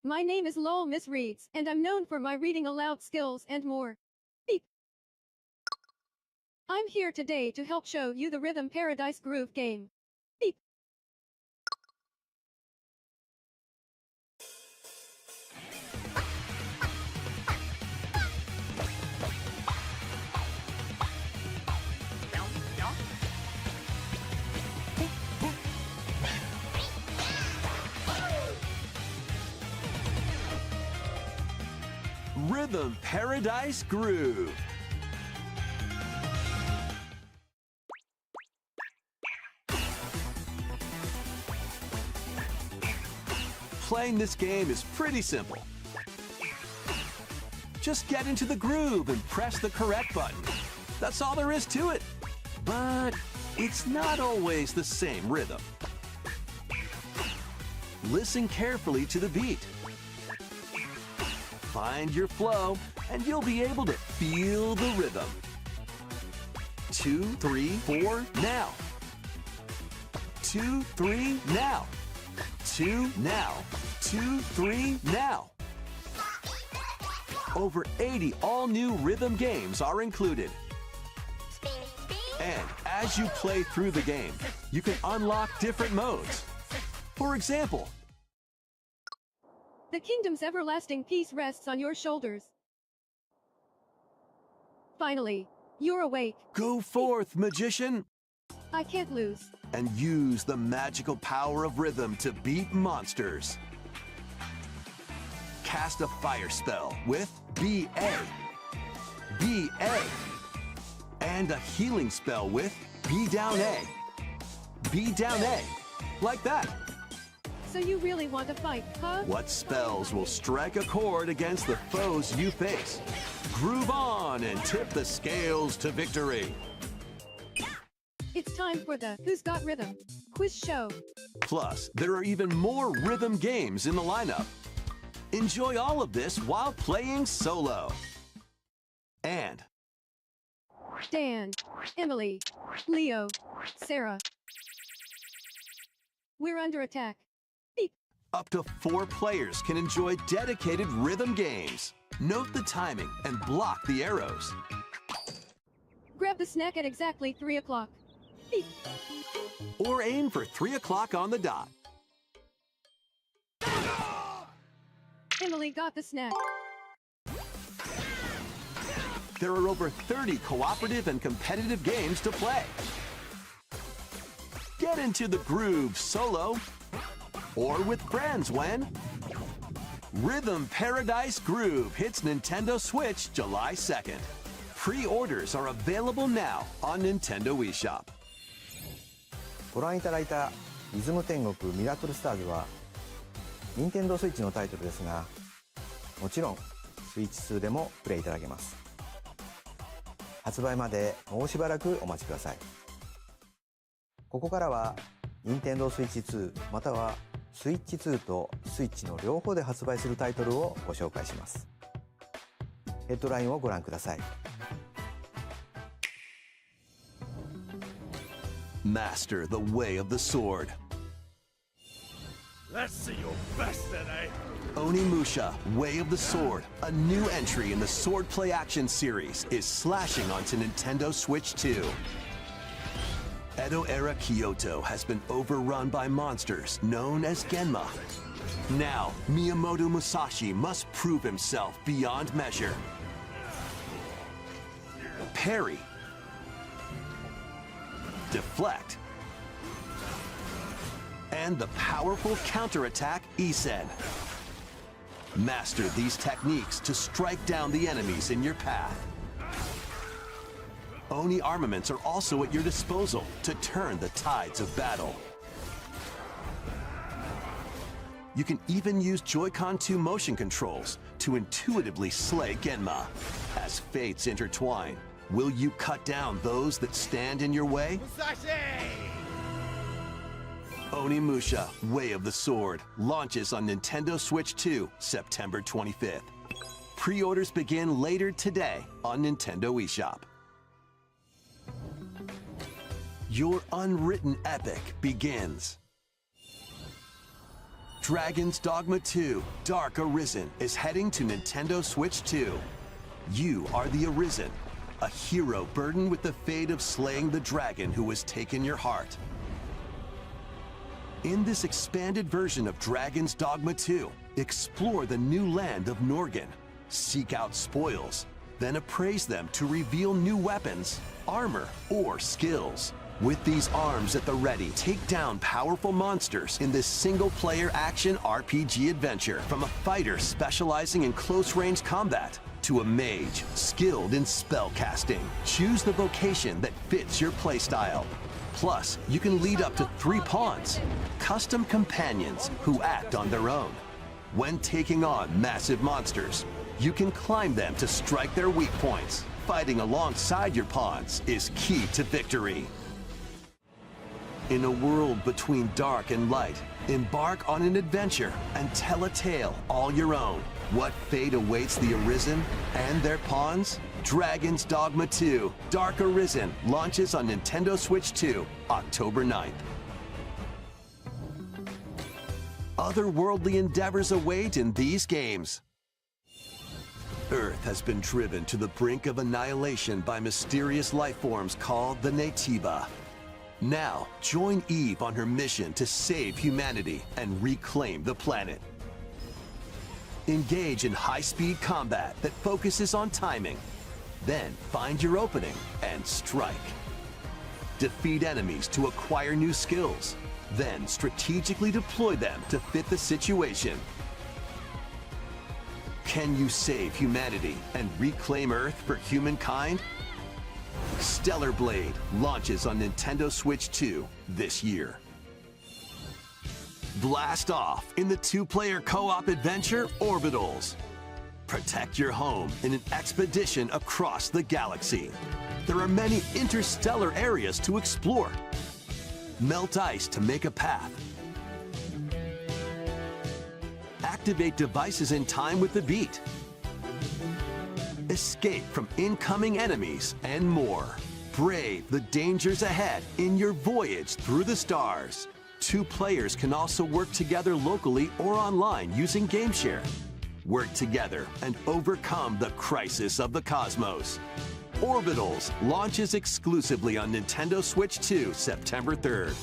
My name is Lowell Miss Reeds, and I'm known for my reading aloud skills and more. Beep. I'm here today to help show you the Rhythm Paradise Groove game. Beep. Rhythm Paradise Groove. Playing this game is pretty simple. Just get into the groove and press the correct button. That's all there is to it. But it's not always the same rhythm. Listen carefully to the beat. Find your flow, and you'll be able to feel the rhythm. 2, 3, 4, now. 2, 3, now. 2, now. 2, 3, now. Over 80 all-new rhythm games are included. And as you play through the game, you can unlock different modes. For example, The kingdom's everlasting peace rests on your shoulders. Finally, you're awake. go forth, magician, I can't lose. and use the magical power of rhythm to beat monsters. Cast a fire spell with BA. BA. And a healing spell with B down A. B down A. Like that. So you really want to fight, huh? What spells will strike a chord against the foes you face? Groove on and tip the scales to victory. It's time for the Who's Got Rhythm quiz show. Plus, there are even more rhythm games in the lineup. Enjoy all of this while playing solo. And Dan, Emily, Leo, Sarah. We're under attack. Beep. up to 4 players can enjoy dedicated rhythm games. Note the timing and block the arrows. Grab the snack at exactly 3 o'clock. Beep. Or aim for 3 o'clock on the dot. Emily got the snack. There are over 30 cooperative and competitive games to play. Get into the groove solo or with friends when Rhythm Paradise Groove hits Nintendo Switch July 2nd. Pre-orders are available now on Nintendo eShop. ご覧いただいたリズム天国ミラクルスターズは任天堂スイッチのタイトルですが、もちろんスイッチ2でもプレイいただけます。発売までもうしばらくお待ちください。ここからは任天堂スイッチ2またはスイッチ2とスイッチの両方で発売するタイトルをご紹介します。ヘッドラインをご覧ください。Master the way of the sword. Let's see your best today. Onimusha, Way of the Sword, a new entry in the Sword Play Action series, is slashing onto Nintendo Switch 2. Edo-era Kyoto has been overrun by monsters known as Genma. Now, Miyamoto Musashi must prove himself beyond measure. Parry. Deflect. And the powerful counterattack Isen. Master these techniques to strike down the enemies in your path. Oni armaments are also at your disposal to turn the tides of battle. You can even use Joy-Con 2 motion controls to intuitively slay Genma. As fates intertwine, will you cut down those that stand in your way? Onimusha, Way of the Sword, launches on Nintendo Switch 2, September 25th. Pre-orders begin later today on Nintendo eShop. Your unwritten epic begins. Dragon's Dogma 2, Dark Arisen is heading to Nintendo Switch 2. You are the Arisen, a hero burdened with the fate of slaying the dragon who has taken your heart. In this expanded version of Dragon's Dogma 2, explore the new land of Norgan, seek out spoils, then appraise them to reveal new weapons, armor, or skills. With these arms at the ready, take down powerful monsters in this single-player action RPG adventure, from a fighter specializing in close-range combat to a mage skilled in spell casting. Choose the vocation that fits your playstyle. Plus, you can lead up to 3 pawns, custom companions who act on their own. When taking on massive monsters, you can climb them to strike their weak points. Fighting alongside your pawns is key to victory. In a world between dark and light, embark on an adventure and tell a tale all your own. What fate awaits the Arisen and their pawns? Dragon's Dogma 2, Dark Arisen, launches on Nintendo Switch 2, October 9th. Otherworldly endeavors await in these games. Earth has been driven to the brink of annihilation by mysterious life forms called the Naytiba. Now, join Eve on her mission to save humanity and reclaim the planet. Engage in high-speed combat that focuses on timing. Then find your opening and strike. Defeat enemies to acquire new skills. Then strategically deploy them to fit the situation. Can you save humanity and reclaim Earth for humankind? Stellar Blade launches on Nintendo Switch 2 this year. Blast off in the 2-player co-op adventure Orbitals. Protect your home in an expedition across the galaxy. There are many interstellar areas to explore. Melt ice to make a path. Activate devices in time with the beat. Escape from incoming enemies and more. Brave the dangers ahead in your voyage through the stars. 2 players can also work together locally or online using GameShare. Work together and overcome the crisis of the cosmos. Orbitals launches exclusively on Nintendo Switch 2, September 3rd.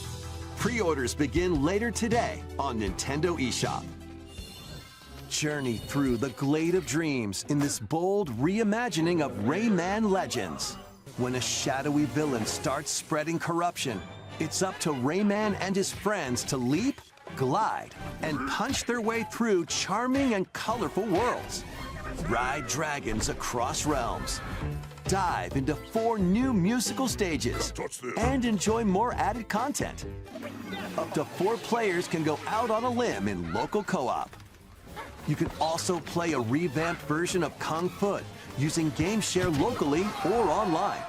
Pre-orders begin later today on Nintendo eShop. Journey through the Glade of Dreams in this bold reimagining of Rayman Legends. When a shadowy villain starts spreading corruption, it's up to Rayman and his friends to leap, glide, and punch their way through charming and colorful worlds. Ride dragons across realms. Dive into 4 new musical stages and enjoy more added content. Up to 4 players can go out on a limb in local co-op. You can also play a revamped version of Kung Fu using game share locally or online.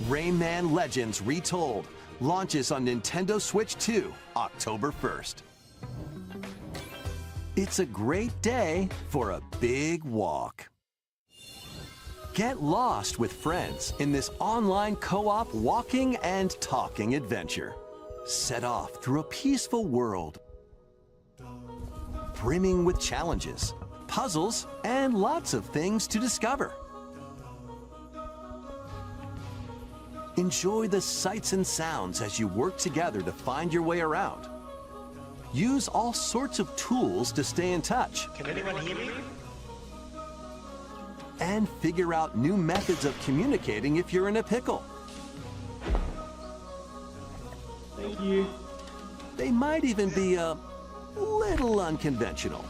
Rayman Legends Retold launches on Nintendo Switch 2, October 1st. It's a great day for a big walk. Get lost with friends in this online co-op walking and talking adventure. Set off through a peaceful world, brimming with challenges, puzzles, and lots of things to discover. Enjoy the sights and sounds as you work together to find your way around. Use all sorts of tools to stay in touch. Can anyone hear me? And figure out new methods of communicating if you're in a pickle. Thank you. They might even be a little unconventional.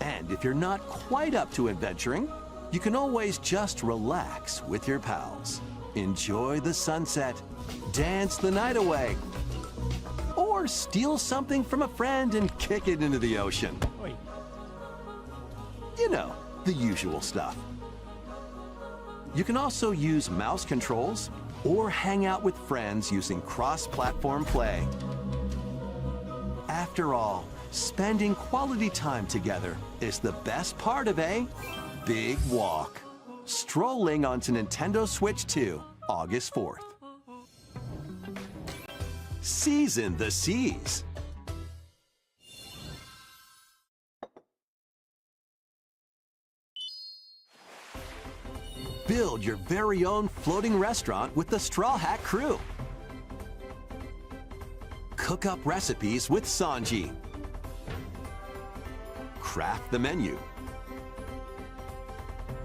And if you're not quite up to adventuring, you can always just relax with your pals. Enjoy the sunset, dance the night away, or steal something from a friend and kick it into the ocean. Oi. You know, the usual stuff. You can also use mouse controls or hang out with friends using cross-platform play. After all, spending quality time together is the best part of a big walk. Strolling onto Nintendo Switch 2, August 4th. Season the seas. Build your very own floating restaurant with the Straw Hat crew. Cook up recipes with Sanji. Craft the menu.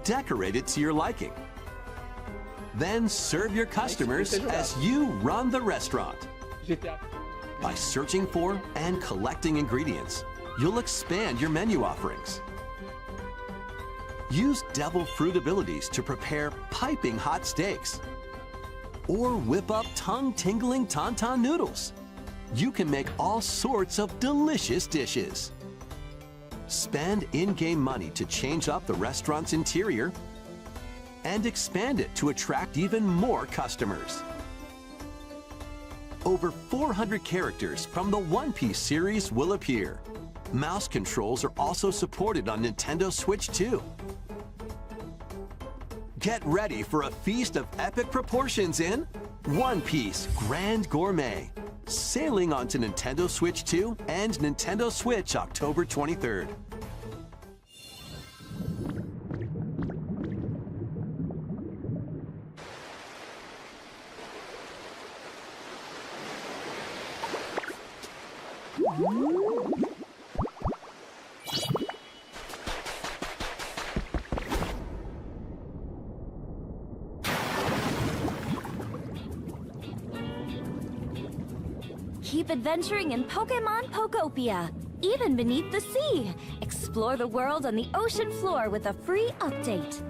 Decorate it to your liking. Then serve your customers as you run the restaurant. GTA. By searching for and collecting ingredients, you'll expand your menu offerings. Use devil fruit abilities to prepare piping hot steaks. Or whip up tongue-tingling tauntaun noodles. You can make all sorts of delicious dishes. Spend in-game money to change up the restaurant's interior and expand it to attract even more customers. Over 400 characters from the One Piece series will appear. Mouse controls are also supported on Nintendo Switch 2. Get ready for a feast of epic proportions in One Piece Grand Gourmet, sailing onto Nintendo Switch 2 and Nintendo Switch October 23rd. Keep adventuring in Pokemon Pokopia, even beneath the sea. Explore the world on the ocean floor with a free update.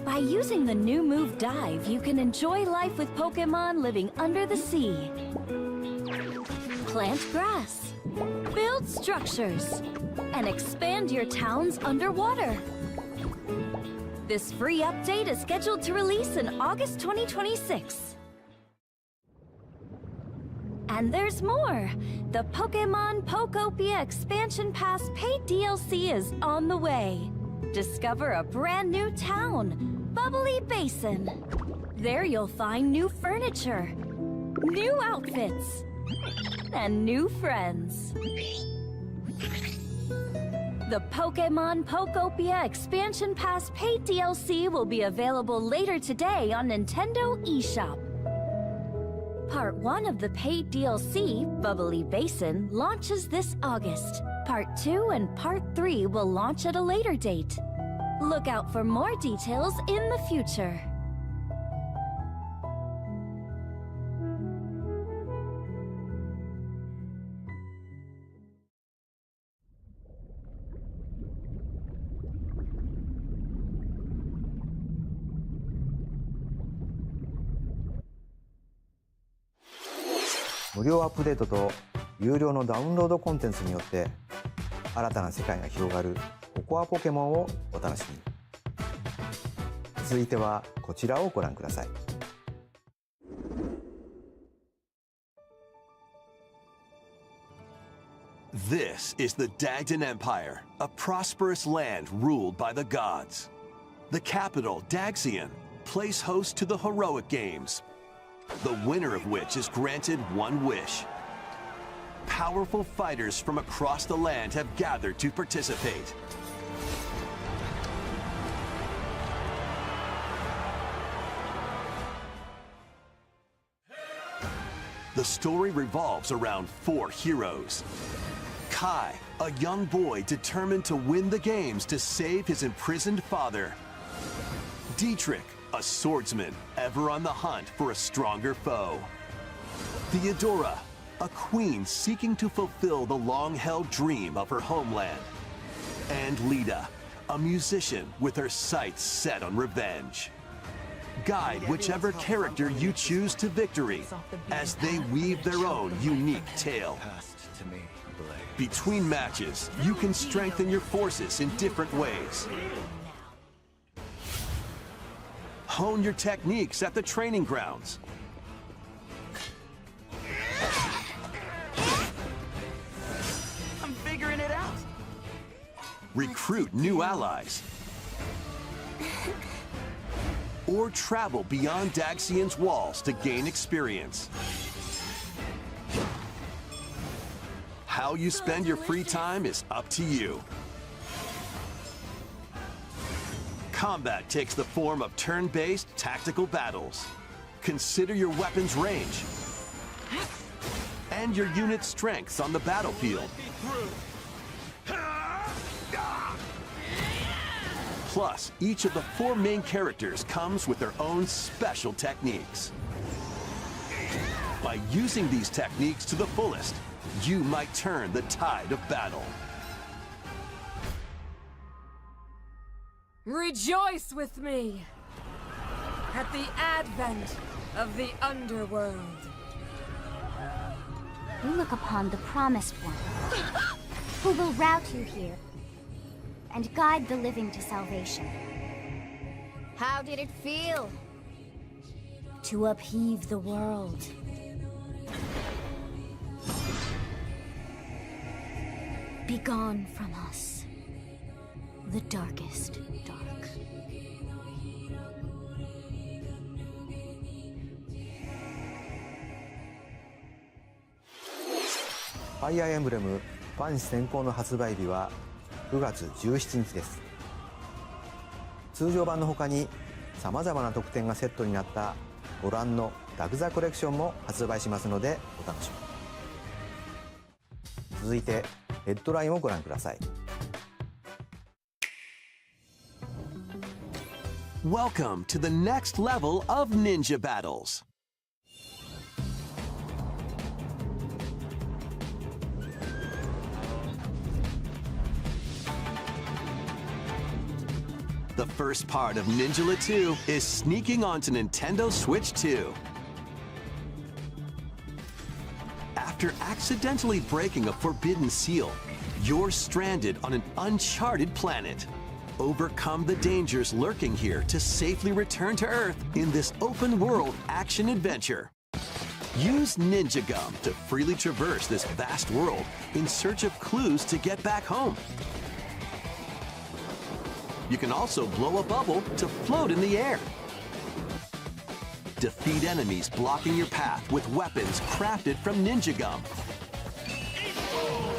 By using the new move Dive, you can enjoy life with Pokemon living under the sea. Plant grass, build structures, and expand your towns underwater. This free update is scheduled to release in August 2026. And there's more! The Pokemon Pokopia Expansion Pass paid DLC is on the way. Discover a brand new town, Bubbly Basin. There you'll find new furniture, new outfits, and new friends. The Pokemon Pokopia Expansion Pass paid DLC will be available later today on Nintendo eShop. Part 1 of the paid DLC, Bubbly Basin, launches this August. Part 2 and Part 3 will launch at a later date. Look out for more details in the future. 無料アップデートと有料のダウンロードコンテンツによって新たな世界が広がるココアポケモンをお楽しみに。続いてはこちらをご覧ください。This is the Dagdan Empire, a prosperous land ruled by the gods. The capital, Daxian, plays host to the heroic games, the winner of which is granted one wish. Powerful fighters from across the land have gathered to participate. The story revolves around 4 heroes. Kai, a young boy determined to win the games to save his imprisoned father. Dietrich, a swordsman ever on the hunt for a stronger foe. Theodora, a queen seeking to fulfill the long-held dream of her homeland. And Lita, a musician with her sights set on revenge. Guide whichever character you choose to victory as they weave their own unique tale. Between matches, you can strengthen your forces in different ways. Hone your techniques at the training grounds. I'm figuring it out. Recruit new allies. Or travel beyond Daxian's walls to gain experience. How you spend your free time is up to you. Combat takes the form of turn-based tactical battles. Consider your weapon's range and your unit's strengths on the battlefield. Plus, each of the 4 main characters comes with their own special techniques. By using these techniques to the fullest, you might turn the tide of battle. Rejoice with me at the advent of the underworld. You look upon the promised one, who will route you here and guide the living to salvation. How did it feel to upheave the world? Begone from us, the darkest dark. Fire Emblem ファン先行の発売日は9月17日です。通常版の他にさまざまな特典がセットになったご覧のダグザコレクションも発売しますのでお楽しみに。続いてヘッドラインをご覧ください。Welcome to the next level of ninja battles. The first part of Ninja 2 is sneaking onto Nintendo Switch 2. After accidentally breaking a forbidden seal, you're stranded on an uncharted planet. Overcome the dangers lurking here to safely return to Earth in this open-world action-adventure. Use Ninja Gum to freely traverse this vast world in search of clues to get back home. You can also blow a bubble to float in the air. Defeat enemies blocking your path with weapons crafted from Ninja Gum.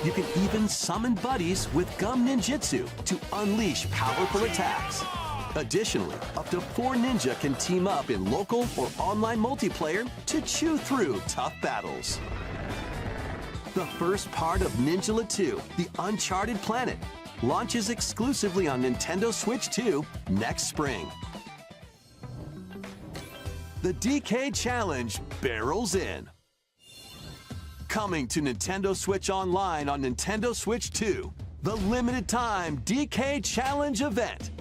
You can even summon buddies with Gum Ninjutsu to unleash powerful attacks. Additionally, up to 4 ninja can team up in local or online multiplayer to chew through tough battles. The first part of Ninja 2, The Uncharted Planet, launches exclusively on Nintendo Switch 2 next spring. The DK Challenge barrels in. Coming to Nintendo Switch Online on Nintendo Switch 2, the limited time DK Challenge event.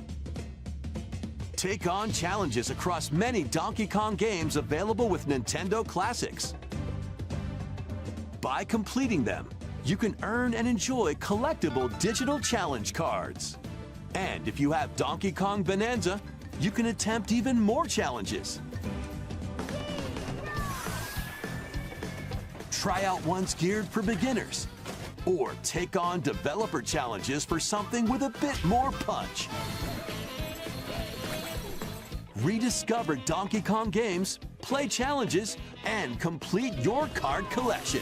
Take on challenges across many Donkey Kong games available with Nintendo Classics. By completing them, you can earn and enjoy collectible digital challenge cards. And if you have Donkey Kong Bonanza, you can attempt even more challenges. Try out ones geared for beginners, or take on developer challenges for something with a bit more punch. Rediscover Donkey Kong games, play challenges, and complete your card collection.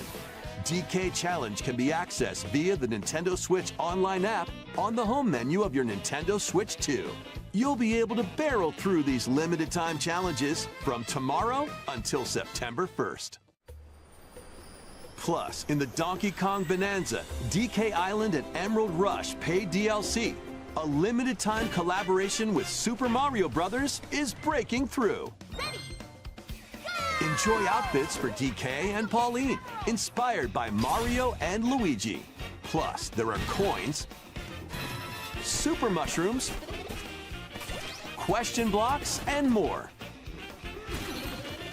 DK Challenge can be accessed via the Nintendo Switch online app on the home menu of your Nintendo Switch 2. You'll be able to barrel through these limited time challenges from tomorrow until September 1st. Plus, in the Donkey Kong Bonanza, DK Island and Emerald Rush paid DLC, a limited time collaboration with Super Mario Bros. Is breaking through. Enjoy outfits for DK and Pauline, inspired by Mario and Luigi. Plus, there are coins, super mushrooms, question blocks, and more.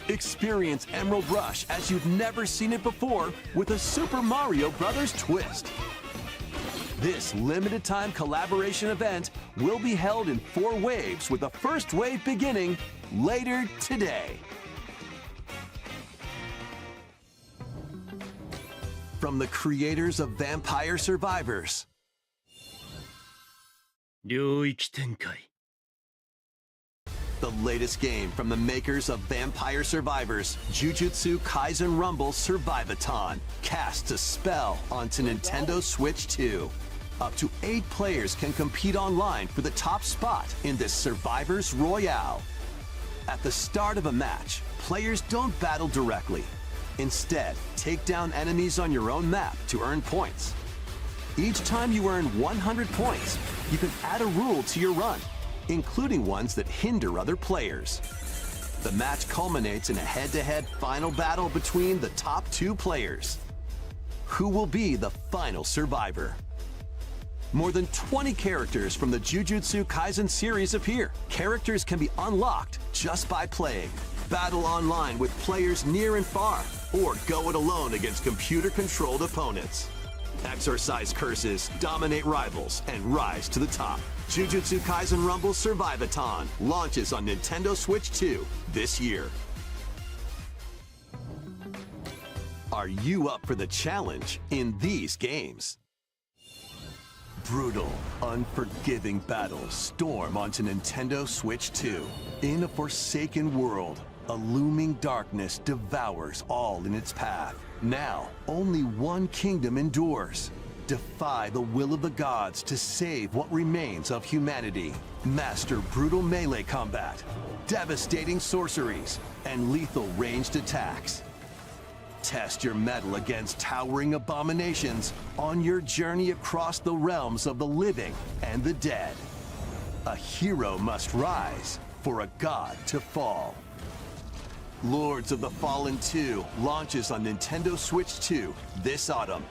Experience Emerald Rush as you've never seen it before with a Super Mario Bros. Twist. This limited time collaboration event will be held in 4 waves, with the first wave beginning later today. From the creators of Vampire Survivors, 領域展開 the latest game from the makers of Vampire Survivors, Jujutsu Kaisen Rumble Survivathon, casts a spell onto Nintendo Switch 2. Up to 8 players can compete online for the top spot in this Survivors Royale. At the start of a match, players don't battle directly. Instead, take down enemies on your own map to earn points. Each time you earn 100 points, you can add a rule to your run, including ones that hinder other players. The match culminates in a head-to-head final battle between the top 2 players. Who will be the final survivor? More than 20 characters from the Jujutsu Kaisen series appear. Characters can be unlocked just by playing. Battle online with players near and far, or go it alone against computer-controlled opponents. Exorcise curses, dominate rivals, and rise to the top. Jujutsu Kaisen Rumble Survivathon launches on Nintendo Switch 2 this year. Are you up for the challenge in these games? Brutal, unforgiving battles storm onto Nintendo Switch 2. In a forsaken world, a looming darkness devours all in its path. Now, only one kingdom endures. Defy the will of the gods to save what remains of humanity. Master brutal melee combat, devastating sorceries, and lethal ranged attacks. Test your mettle against towering abominations on your journey across the realms of the living and the dead. A hero must rise for a god to fall. Lords of the Fallen 2 launches on Nintendo Switch 2 this autumn.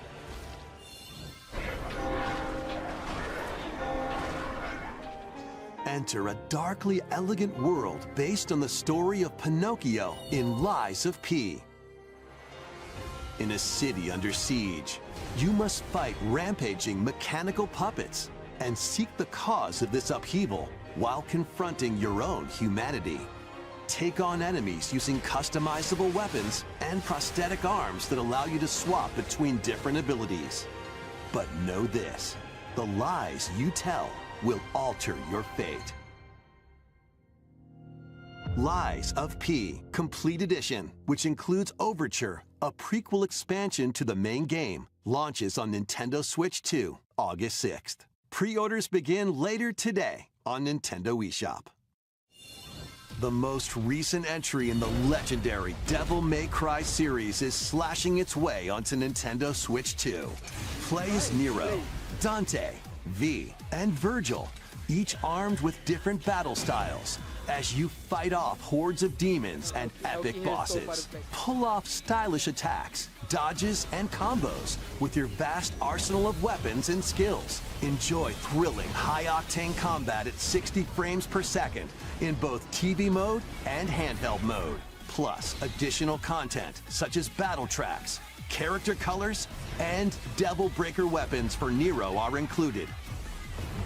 Enter a darkly elegant world based on the story of Pinocchio in Lies of P. In a city under siege, you must fight rampaging mechanical puppets and seek the cause of this upheaval while confronting your own humanity. Take on enemies using customizable weapons and prosthetic arms that allow you to swap between different abilities. But know this, the lies you tell will alter your fate. Lies of P Complete Edition, which includes Overture, a prequel expansion to the main game, launches on Nintendo Switch 2, August 6th. Pre-orders begin later today on Nintendo eShop. The most recent entry in the legendary Devil May Cry series is slashing its way onto Nintendo Switch 2. Play as Nero, Dante, V, and Virgil, each armed with different battle styles, as you fight off hordes of demons and epic bosses. Pull off stylish attacks, dodges, and combos with your vast arsenal of weapons and skills. Enjoy thrilling, high-octane combat at 60 frames per second in both TV mode and handheld mode. Plus, additional content such as battle tracks, character colors, and Devil Breaker weapons for Nero are included.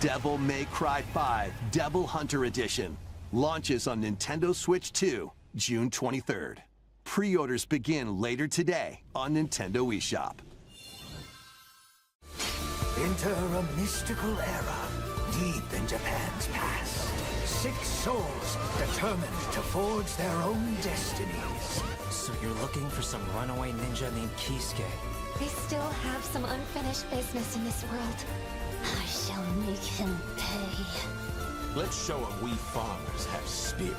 Devil May Cry 5 Devil Hunter Edition launches on Nintendo Switch 2, June 23rd. Pre-orders begin later today on Nintendo eShop. Enter a mystical era deep in Japan's past. 6 souls determined to forge their own destinies. So you're looking for some runaway ninja named Kisuke? They still have some unfinished business in this world. I shall make him pay. Let's show him we farmers have spirit.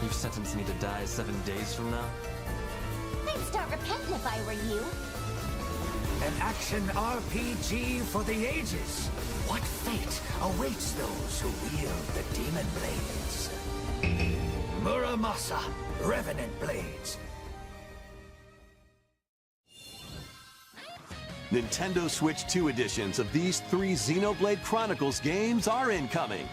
You've sentenced me to die 7 days from now? I'd start repenting if I were you. An action RPG for the ages. What fate awaits those who wield the demon blades? Muramasa, Revenant Blades. Nintendo Switch 2 editions of these 3 Xenoblade Chronicles games are incoming.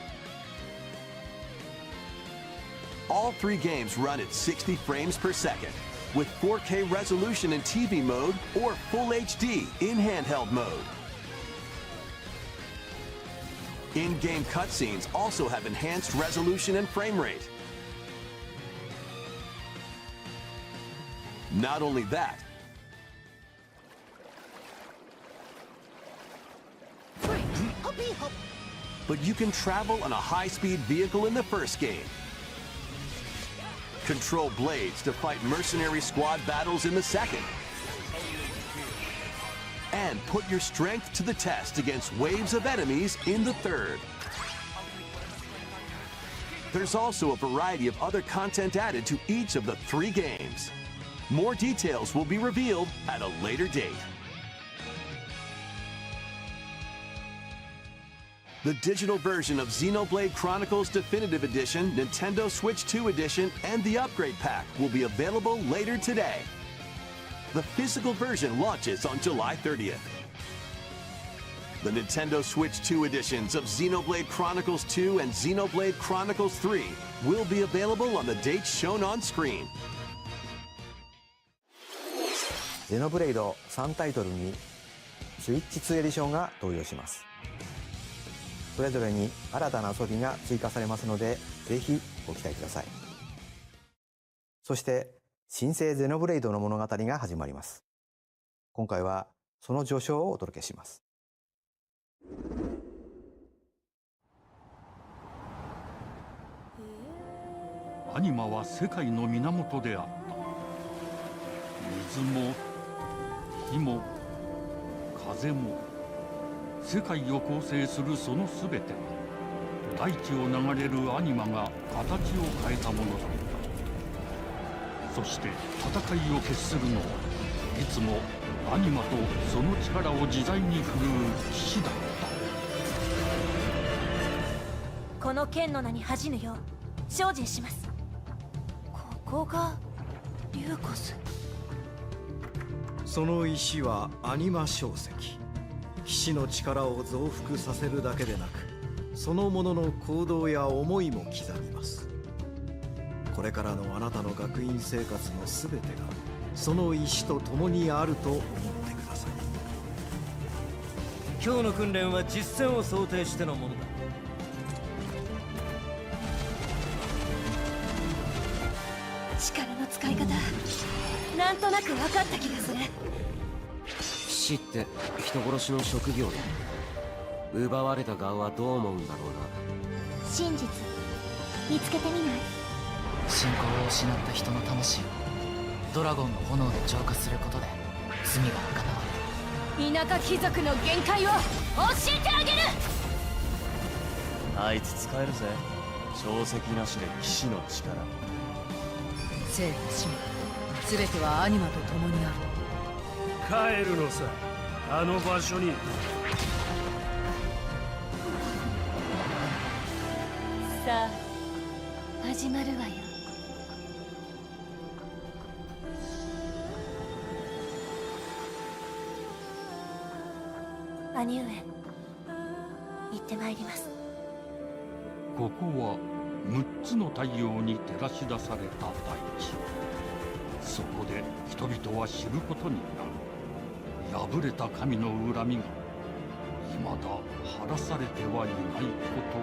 All 3 games run at 60 frames per second, with 4K resolution in TV mode or Full HD in handheld mode. In-game cutscenes also have enhanced resolution and frame rate. Not only that, but you can travel on a high-speed vehicle in the first game, control blades to fight mercenary squad battles in the second, and put your strength to the test against waves of enemies in the third. There's also a variety of other content added to each of the 3 games. More details will be revealed at a later date. The digital version of Xenoblade Chronicles Definitive Edition, Nintendo Switch 2 Edition, and the Upgrade Pack will be available later today. The physical version launches on July 30th. The Nintendo Switch 2 editions of Xenoblade Chronicles 2 and Xenoblade Chronicles 3 will be available on the dates shown on screen. ゼノブレイド3タイトルにスイッチ2エディションが登場します。それぞれに新たな遊びが追加されますので、ぜひご期待ください。そして新生ゼノブレイドの物語が始まります。今回はその序章をお届けします。アニマは世界の源であった。水も火も風も世界を構成するそのすべては大地を流れるアニマが形を変えたものだった。そして戦いを決するのはいつもアニマとその力を自在に振るう騎士だった。この剣の名に恥じぬよう精進します。ここがリューコス。その石はアニマ小石。騎士の力を増幅させるだけでなく、そのものの行動や思いも刻みます。これからのあなたの学院生活のすべてがその石と共にあると思ってください。今日の訓練は実戦を想定してのものだ。力の使い方、なんとなく分かった気がする。騎士って人殺しの職業だ。奪われた側はどう思うんだろうな。真実見つけてみない？信仰を失った人の魂をドラゴンの炎で浄化することで罪が贖われる。田舎貴族の限界を教えてあげる。あいつ使えるぜ。小石なしで騎士の力。生と死も全てはアニマと共にある。帰るのさ、あの場所に。さあ始まるわよ。兄上、行ってまいります。ここは6つの太陽に照らし出された大地。そこで人々は知ることになる。破れた神の恨みが未だ晴らされてはいないこと。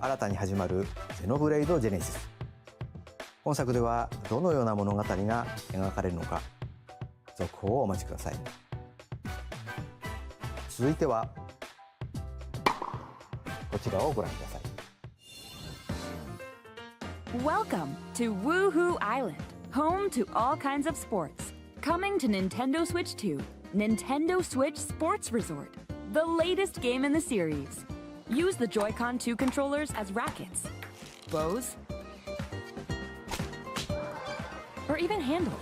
新たに始まるゼノブレイドジェネシス。本作ではどのような物語が描かれるのか、続報をお待ちください。続いてはこちらをご覧ください。 Welcome to Woohoo Island, home to all kinds of sports. Coming to Nintendo Switch 2, Nintendo Switch Sports Resort, the latest game in the series. Use the Joy-Con 2 controllers as rackets, bows, or even handles.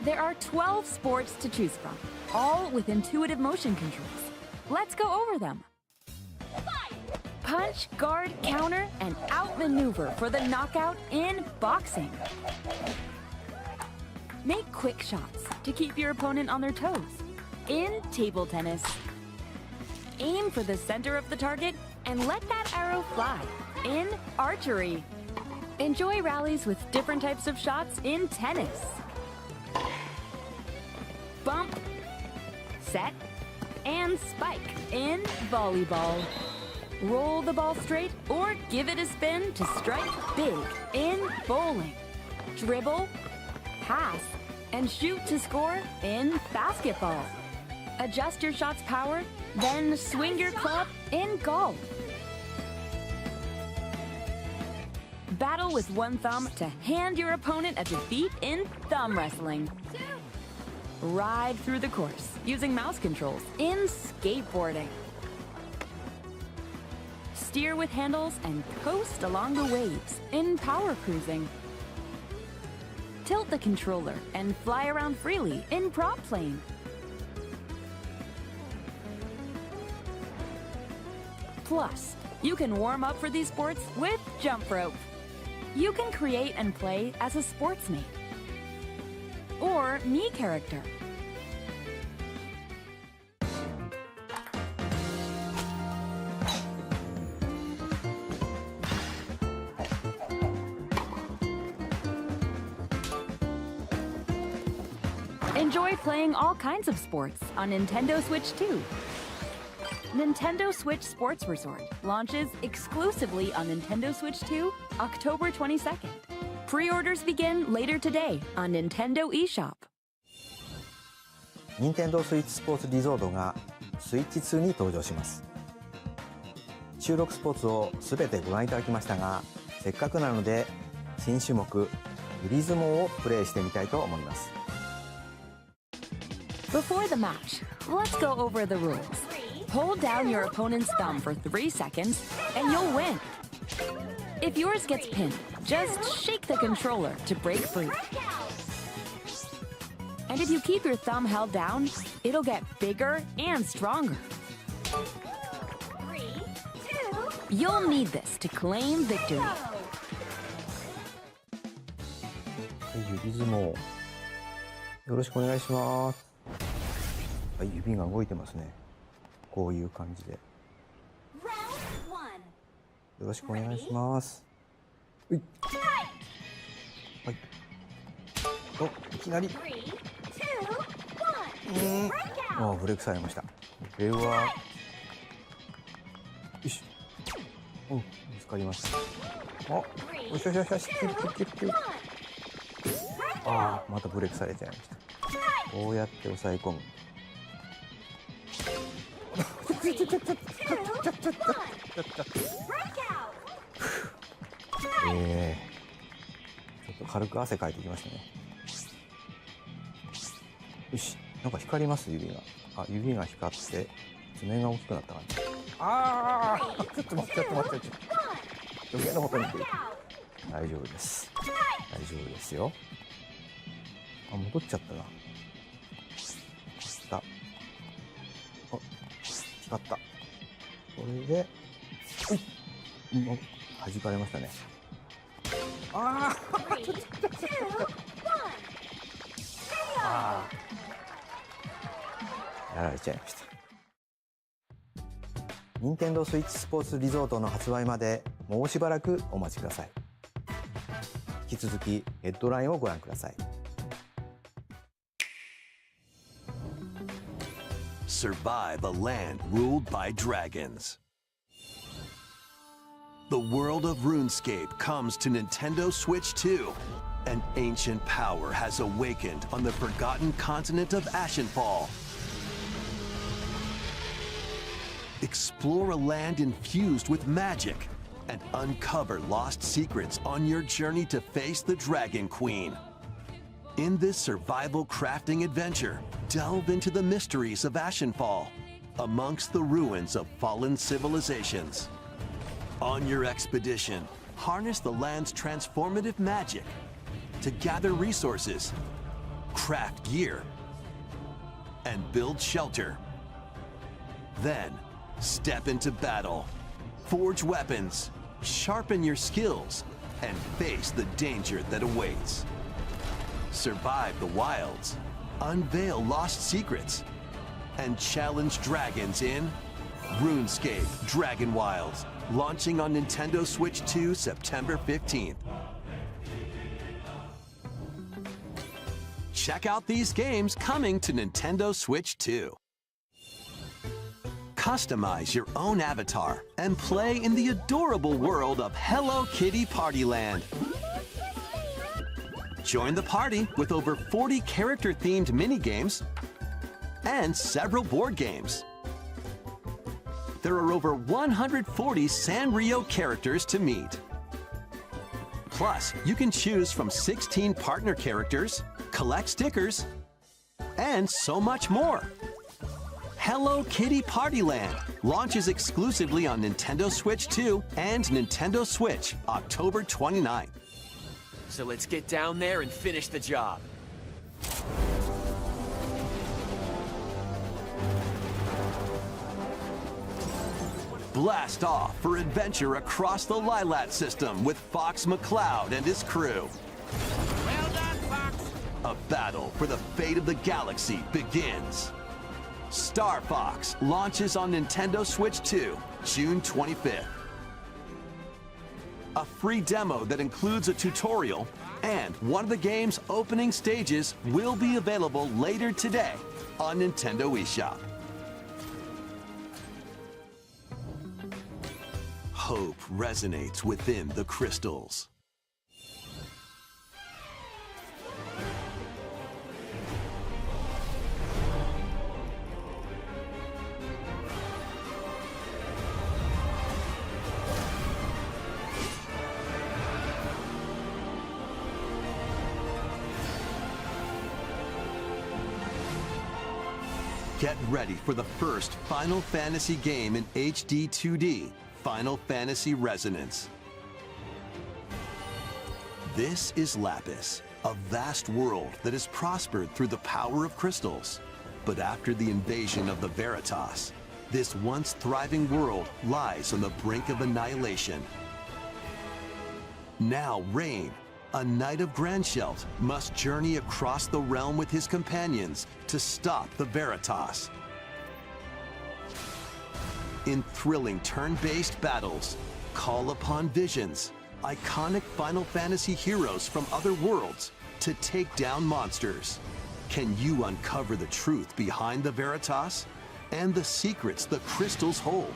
There are 12 sports to choose from, all with intuitive motion controls. Let's go over them. Punch, guard, counter, and outmaneuver for the knockout in boxing. Make quick shots to keep your opponent on their toes in table tennis. Aim for the center of the target and let that arrow fly in archery. Enjoy rallies with different types of shots in tennis. Bump, set, and spike in volleyball. Roll the ball straight or give it a spin to strike big in bowling. Dribble, pass, and shoot to score in basketball. Adjust your shot's power, then swing your club in golf. Battle with one thumb to hand your opponent a defeat in thumb wrestling. Ride through the course using mouse controls in skateboarding. Steer with handles and coast along the waves in power cruising. Tilt the controller and fly around freely in prop plane. Plus, you can warm up for these sports with jump rope. You can create and play as a sportsmate or Mii character. Enjoy playing all kinds of sports on Nintendo Switch 2. Nintendo Switch Sports Resort launches exclusively on Nintendo Switch 2, October 22nd. Pre-orders begin later today on Nintendo eShop. Nintendo Switch スポーツリゾートがスイッチ2に登場します。収録スポーツをすべてご覧いただきましたが、せっかくなので新種目グリズモをプレイしてみたいと思います。Before the match, let's go over the rules. Hold down your opponent's thumb for 3 seconds, and you'll win. If yours gets pinned, just shake the controller to break free. And if you keep your thumb held down, it'll get bigger and stronger. You'll need this to claim victory. 指相撲よろしくお願いします。はい、指が動いてますね。こういう感じで。よろしくお願いします。はい。お、いきなり。あ、ブレークされました。これは。よし。お、見つかりました。あ、よしよしよしよし。ああ、またブレークされちゃいました。こうやって押さえ込む。ちょっと軽く汗かいてきましたね。よし、なんか光ります指が。あ、指が光って爪が大きくなった感じ。ああ、ちょっと待って。余計なことにってる。大丈夫です。大丈夫ですよ。あ、戻っちゃったな。光った。これで、もう弾かれましたね。ああやられちゃいました。任天堂スイッチスポーツリゾートの発売までもうしばらくお待ちください。引き続きヘッドラインをご覧ください。Survive a land ruled by dragons. The world of RuneScape comes to Nintendo Switch 2. An ancient power has awakened on the forgotten continent of Ashenfall. Explore a land infused with magic and uncover lost secrets on your journey to face the Dragon Queen. In this survival crafting adventure, delve into the mysteries of Ashenfall, amongst the ruins of fallen civilizations. On your expedition, harness the land's transformative magic to gather resources, craft gear, and build shelter. Then, step into battle, forge weapons, sharpen your skills, and face the danger that awaits. Survive the wilds, unveil lost secrets, and challenge dragons in RuneScape Dragon Wilds, launching on Nintendo Switch 2 September 15th. Check out these games coming to Nintendo Switch 2. Customize your own avatar and play in the adorable world of Hello Kitty Partyland. Join the party with over 40 character-themed mini-games and several board games. There are over 140 Sanrio characters to meet. Plus, you can choose from 16 partner characters, collect stickers, and so much more. Hello Kitty Partyland launches exclusively on Nintendo Switch 2 and Nintendo Switch October 29th. So let's get down there and finish the job. Blast off for adventure across the Lilat system with Fox McCloud and his crew. Well done, Fox! A battle for the fate of the galaxy begins. Star Fox launches on Nintendo Switch 2, June 25th. A free demo that includes a tutorial and one of the game's opening stages will be available later today on Nintendo eShop. Hope resonates within the crystals. Get ready for the first Final Fantasy game in HD 2D, Final Fantasy Resonance. This is Lapis, a vast world that has prospered through the power of crystals. But after the invasion of the Veritas, this once thriving world lies on the brink of annihilation. Now Rain, a knight of Grandshelt, must journey across the realm with his companions to stop the Veritas. In thrilling turn-based battles, call upon visions, iconic Final Fantasy heroes from other worlds to take down monsters. Can you uncover the truth behind the Veritas and the secrets the crystals hold?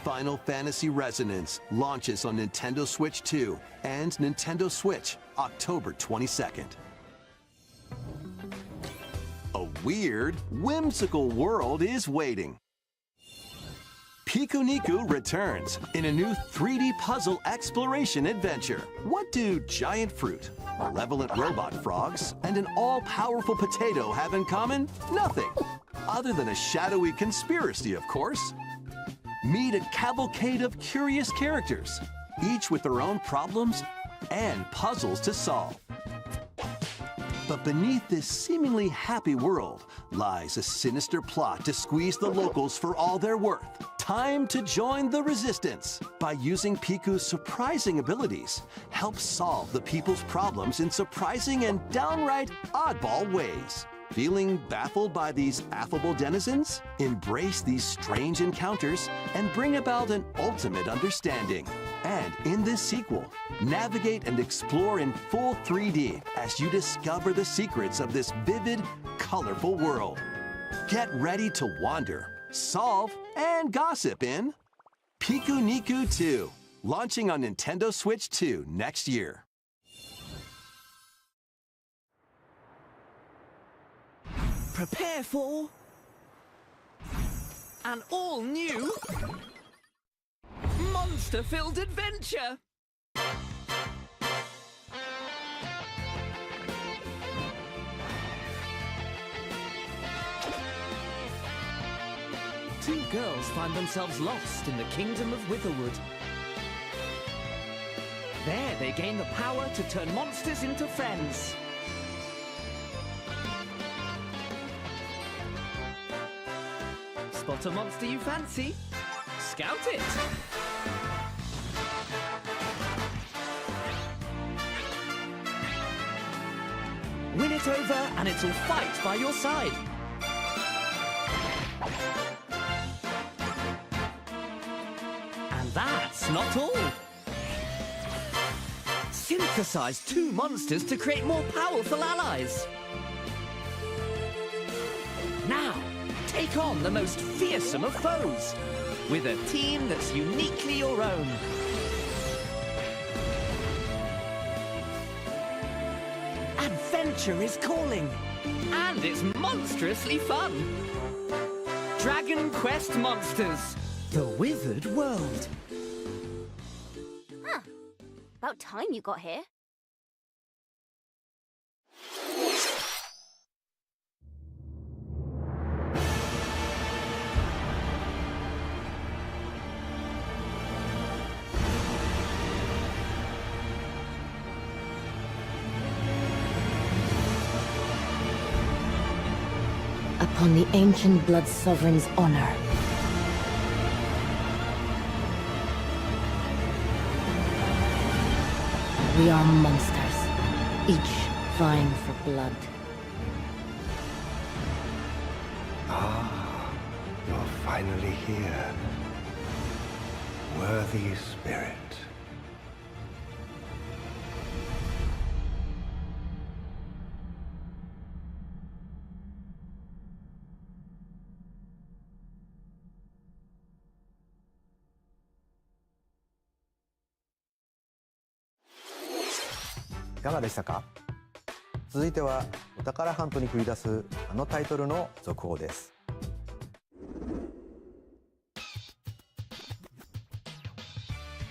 Final Fantasy Resonance launches on Nintendo Switch 2 and Nintendo Switch October 22nd. A weird, whimsical world is waiting. Pikuniku returns in a new 3D puzzle exploration adventure. What do giant fruit, malevolent robot frogs, and an all-powerful potato have in common? Nothing. Other than a shadowy conspiracy, of course. Meet a cavalcade of curious characters, each with their own problems and puzzles to solve. But beneath this seemingly happy world lies a sinister plot to squeeze the locals for all they're worth. time to join the resistance by using Piku's surprising abilities. Help solve the people's problems in surprising and downright oddball ways. Feeling baffled by these affable denizens? Embrace these strange encounters and bring about an ultimate understanding. And in this sequel, navigate and explore in full 3D as you discover the secrets of this vivid, colorful world. Get ready to wander, solve, and gossip in Piku Niku 2, launching on Nintendo Switch 2 next year. Prepare for an all-new monster-filled adventure! Two girls find themselves lost in the kingdom of Witherwood. There they gain the power to turn monsters into friends. Spot a monster you fancy? Scout it! Win it over and it'll fight by your side. And that's not all. Synthesize two monsters to create more powerful allies. Now, take on the most fearsome of foes with a team that's uniquely your own. Adventure is calling, and it's monstrously fun. Dragon Quest Monsters, the Withered World. Huh. About time you got here. Upon the ancient blood sovereign's honor. We are monsters, each vying for blood. Ah, you're finally here. Worthy spirit.いかがでしたか？続いてはお宝ハントに繰り出すあのタイトルの続報です。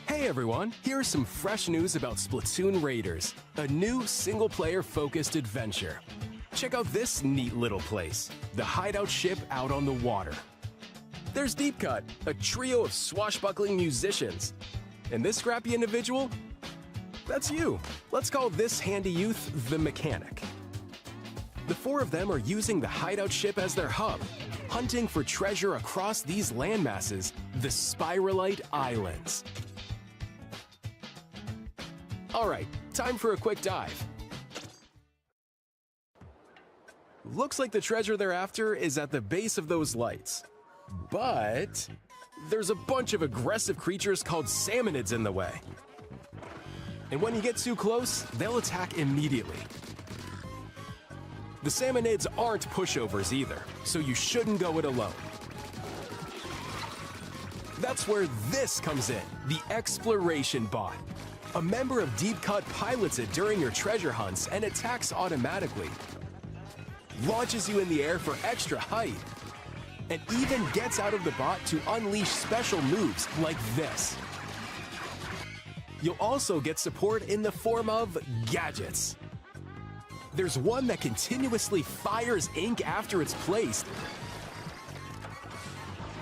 Hey everyone, here's some fresh news about Splatoon Raiders, a new single-player focused adventure. Check out this neat little place, the hideout ship out on the water. There's Deep Cut, a trio of swashbuckling musicians. And this scrappy individual? That's you. Let's call this handy youth the mechanic. The four of them are using the hideout ship as their hub, hunting for treasure across these landmasses, the Spiralite Islands. Alright, time for a quick dive. Looks like the treasure they're after is at the base of those lights. But there's a bunch of aggressive creatures called salmonids in the way. And when you get too close, they'll attack immediately. The salmonids aren't pushovers either, so you shouldn't go it alone. That's where this comes in, the exploration bot. A member of Deep Cut pilots it during your treasure hunts and attacks automatically. Launches you in the air for extra height. And even gets out of the bot to unleash special moves like this. You'll also get support in the form of gadgets. There's one that continuously fires ink after it's placed.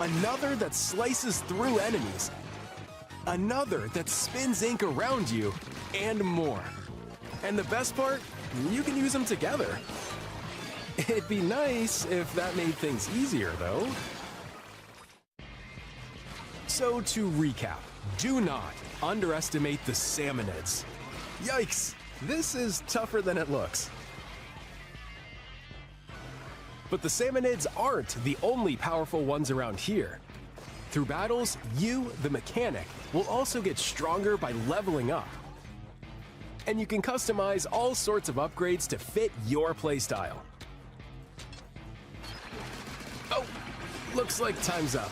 Another that slices through enemies. Another that spins ink around you, and more. And the best part, you can use them together. It'd be nice if that made things easier, though. So to recap, do not underestimate the Salmonids. Yikes, this is tougher than it looks. But the Salmonids aren't the only powerful ones around here. Through battles, you, the mechanic, will also get stronger by leveling up. And you can customize all sorts of upgrades to fit your playstyle. Oh, looks like time's up.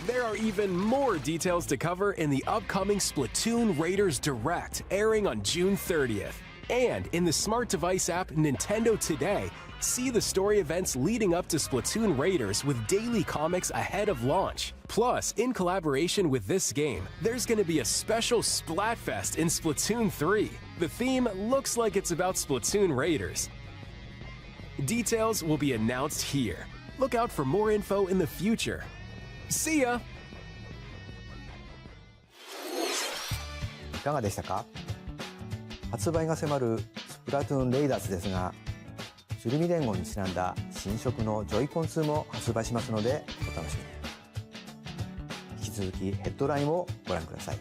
There are even more details to cover in the upcoming Splatoon Raiders Direct, airing on June 30th. And in the smart device app Nintendo Today, see the story events leading up to Splatoon Raiders with daily comics ahead of launch. Plus, in collaboration with this game, there's going to be a special Splatfest in Splatoon 3. The theme looks like it's about Splatoon Raiders. Details will be announced here. Look out for more info in the future. See ya! いかがでしたか？発売が迫るスプラトゥーンレイダーズですが、シュルミ伝言にちなんだ新色のジョイコン2も発売しますのでお楽しみに。引き続きヘッドラインをご覧ください。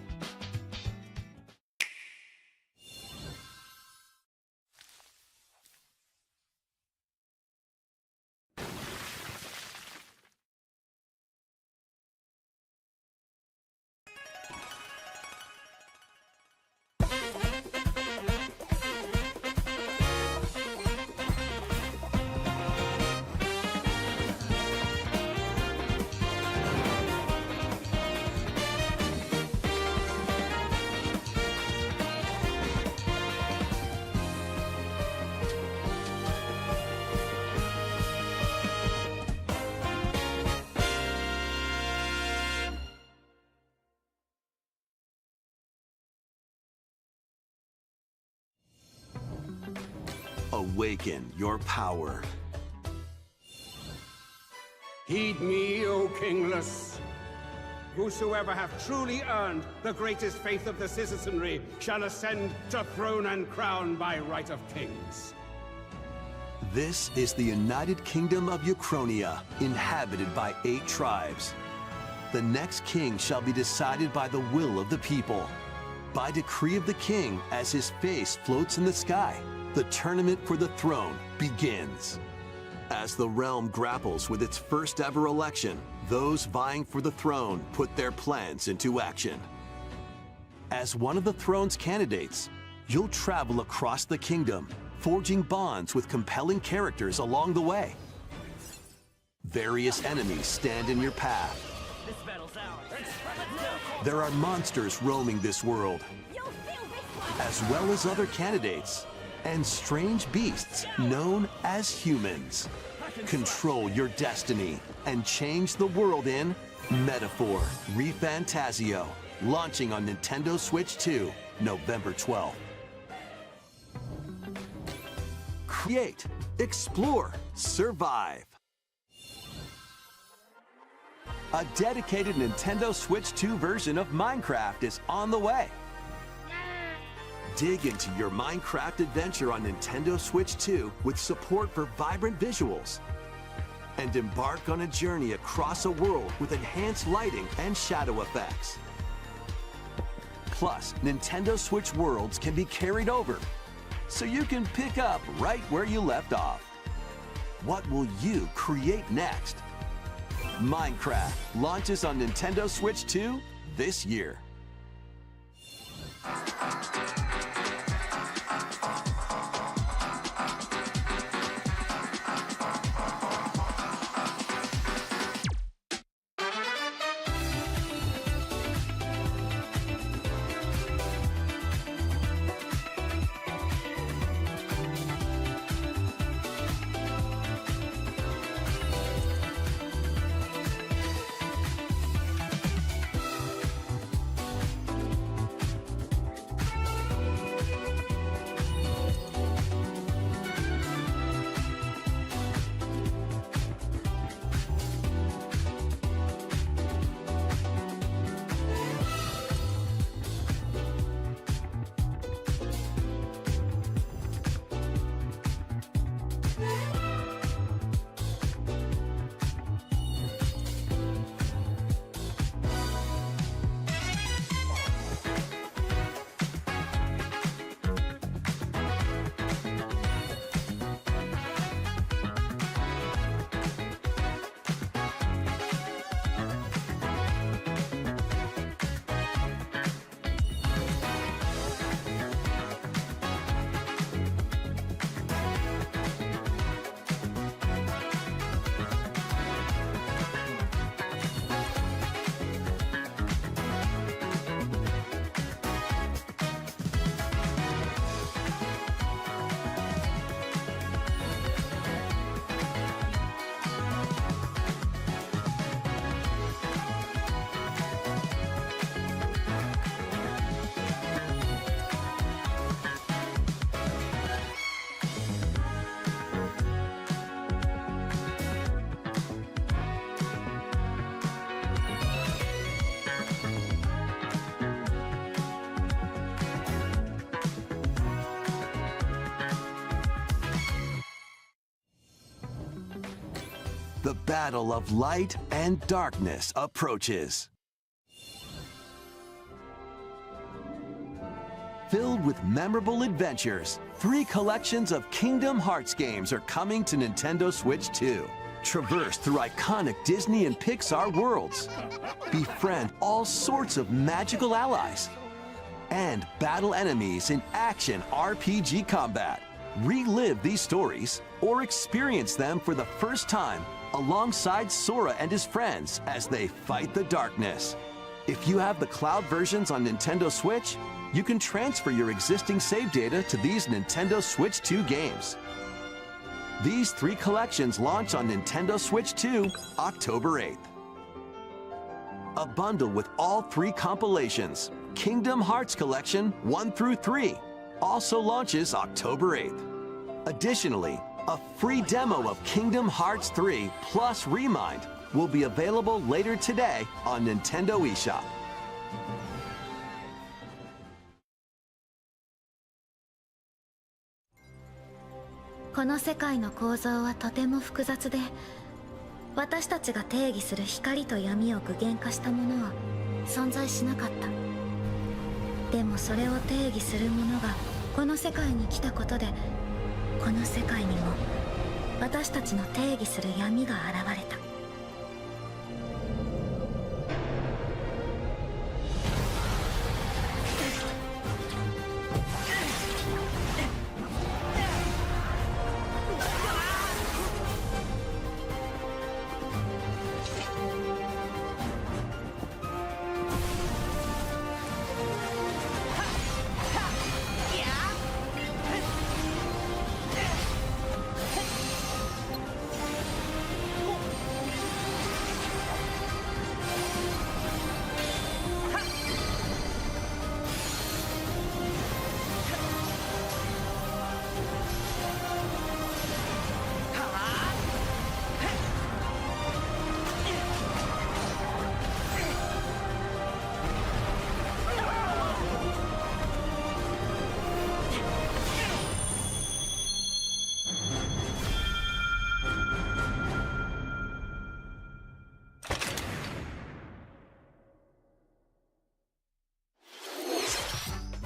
Awaken your power. Heed me, O kingless. Whosoever hath truly earned the greatest faith of the citizenry shall ascend to throne and crown by right of kings. This is the United Kingdom of Uchronia, inhabited by 8 tribes. The next king shall be decided by the will of the people. By decree of the king, as his face floats in the sky, the tournament for the throne begins. As the realm grapples with its first ever election, those vying for the throne put their plans into action. As one of the throne's candidates, you'll travel across the kingdom, forging bonds with compelling characters along the way. Various enemies stand in your path. This battle's ours. There are monsters roaming this world, as well as other candidates and strange beasts known as humans. Control your destiny and change the world in Metaphor ReFantazio, launching on Nintendo Switch 2, November 12th. Create, explore, survive. A dedicated Nintendo Switch 2 version of Minecraft is on the way. Dig into your Minecraft adventure on Nintendo Switch 2 with support for vibrant visuals. And embark on a journey across a world with enhanced lighting and shadow effects. Plus, Nintendo Switch worlds can be carried over, so you can pick up right where you left off. What will you create next? Minecraft launches on Nintendo Switch 2 this year. the battle of light and darkness approaches. Filled with memorable adventures, 3 collections of Kingdom Hearts games are coming to Nintendo Switch 2. Traverse through iconic Disney and Pixar worlds. Befriend all sorts of magical allies. And battle enemies in action RPG combat. Relive these stories or experience them for the first time alongside Sora and his friends as they fight the darkness. If you have the cloud versions on Nintendo Switch, you can transfer your existing save data to these Nintendo Switch 2 games. These 3 collections launch on Nintendo Switch 2 October 8th. A bundle with all 3 compilations, Kingdom Hearts Collection 1 through 3, also launches October 8th. Additionally, a free demo of Kingdom Hearts 3 plus Remind will be available later today on Nintendo eShop. この世界の構造はとても複雑で、私たちが定義する光と闇を具現化したものは存在しなかった。でもそれを定義するものがこの世界に来たことで、この世界にも私たちの定義する闇が現れた。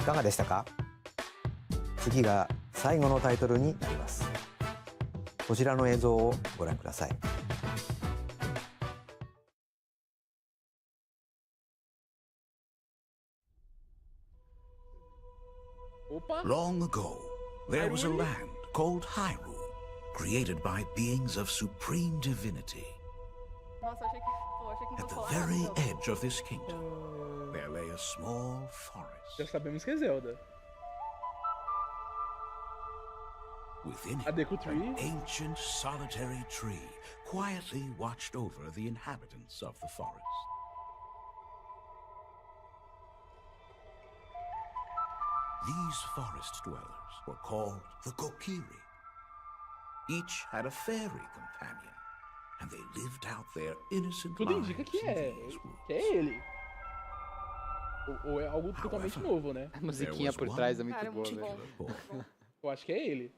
いかがでしたか？次が最後のタイトルになります。こちらの映像をご覧ください。Long ago, there was a land called Hyrule, created by beings of supreme divinity. At the very edge of this kingdom, there lay a small forest. Já sabemos que é Zelda. Within it, an ancient solitary tree quietly watched over the inhabitants of the forest. These forest dwellers were called the Kokiri. Each had a fairy companion, and they lived out their innocent Tudo lives indica que in é these woods. ele. Ou é algo totalmente novo, né? A musiquinha por trás é muito boa, velho. Eu acho que é ele.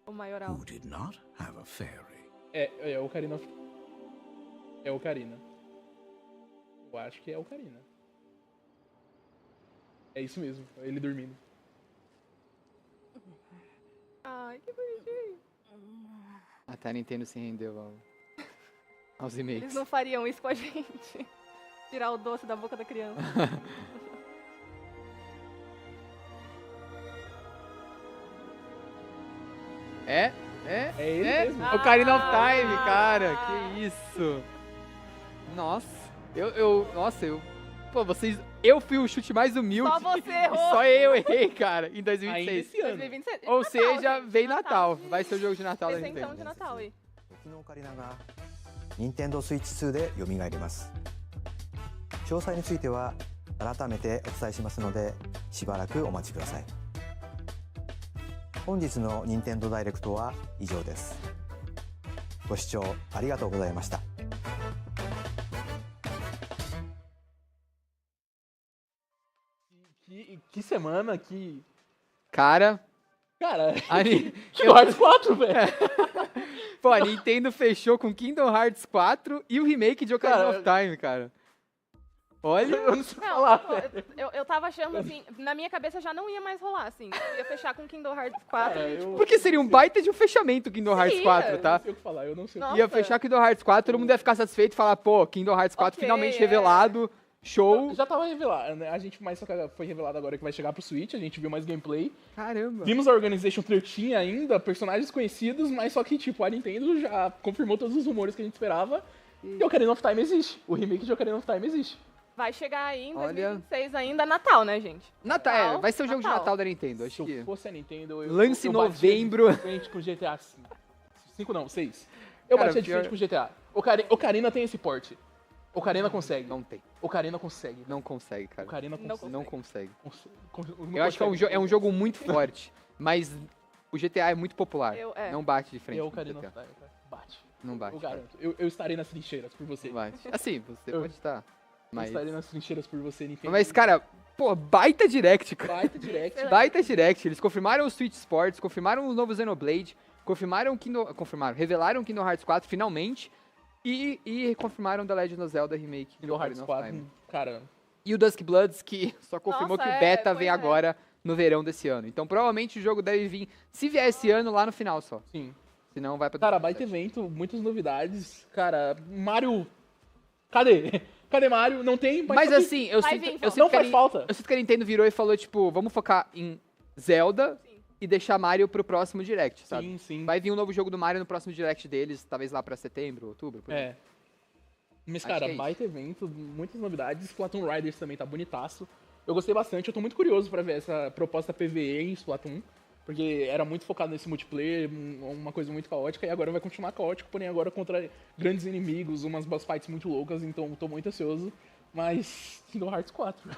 O maioral. Who did not have a fairy. É Ocarina of... É Ocarina. Eu acho que é Ocarina. É isso mesmo, ele dormindo. Ai, que bonitinho. Até a Nintendo se rendeu aos remakes. Eles não fariam isso com a gente. Tirar o doce da boca da criança. É ele mesmo. Ocarina of Time, cara. Que isso. Nossa. Pô, vocês... Eu fui o chute mais humilde. Só você errou. Só eu errei, cara, em 2026. Ainda esse ano. 2026. Ou Natal, seja, gente, vem Natal. Vai ser o jogo de Natal da Presentão Nintendo. de Natal aí. 時のオカリナが任天堂スイッチ2で蘇ります。詳細については改めてお伝えしますのでしばらくお待ちください。本日の任天堂ダイレクトは以上です。ご視聴ありがとうございました。Que semana, que... Cara... Cara, Ali... Kingdom Hearts 4, velho. Pô, a Nintendo fechou com Kingdom Hearts 4 e o remake de Ocarina of Time, cara. Olha, eu não sei falar. Pô, eu tava achando assim, na minha cabeça já não ia mais rolar, assim. Eu ia fechar com Kingdom Hearts 4. Porque seria um baita de um fechamento o Kingdom Hearts 4, tá? Eu não sei o que falar, eu não sei o que Ia fechar Kingdom Hearts 4, todo mundo ia ficar satisfeito e falar, pô, Kingdom Hearts 4 finalmente revelado, show. Já tava revelado, né? A gente mais só que foi revelado agora que vai chegar pro Switch, a gente viu mais gameplay. Caramba. Vimos a Organization 13 ainda, personagens conhecidos, mas só que, tipo, a Nintendo já confirmou todos os rumores que a gente esperava. E Ocarina of Time existe. O remake de Ocarina of Time existe. Vai chegar aí em 2026 ainda, Natal, né, gente? Natal, vai ser o jogo de Natal da Nintendo, acho Se que... eu fosse a Nintendo, Lance em novembro. De frente com GTA 5. 5 não, 6. Eu batia de frente com GTA. Ocarina tem esse porte. Ocarina consegue. Não tem. Ocarina consegue. Não consegue, cara. Ocarina consegue. Não consegue. Não Eu acho que é um jogo muito forte, mas o GTA é muito popular. Não bate de frente E com o o Ocarina GTA. bate. Não bate. Eu garanto. Eu estarei nas trincheiras por você. Bate. Assim, você pode estar. Mas... Eu estarei nas trincheiras por você, Nintendo. Mas, cara, pô, baita direct, cara. Baita direct. Baita direct. Eles confirmaram o Switch Sports, confirmaram o novo Xenoblade, revelaram Kingdom Hearts 4 finalmente e confirmaram The Legend of Zelda Remake. Kingdom Hearts 4, cara. E o Dusk Bloods, que só confirmou que o beta vem pois agora no verão desse ano. Então, provavelmente o jogo deve vir, se vier esse ano, lá no final só. Sim. Senão vai pra... Cara, baita evento, muitas novidades. Cara, Mario... Cadê? Cadê Mario? Não tem, mas assim, eu sinto que a Nintendo virou e falou, tipo, vamos focar em Zelda e deixar Mario pro próximo Direct, sabe? Sim, sim. Vai vir um novo jogo do Mario no próximo Direct deles, talvez lá pra setembro, outubro. Por aí. Mas, cara, baita evento, muitas novidades. Splatoon Riders também tá bonitaço. Eu gostei bastante, eu tô muito curioso pra ver essa proposta PvE em Splatoon. Porque era muito focado nesse multiplayer, uma coisa muito caótica, e agora vai continuar caótico, porém agora contra grandes inimigos, umas boss fights muito loucas, então tô muito ansioso. Mas Kingdom Hearts 4.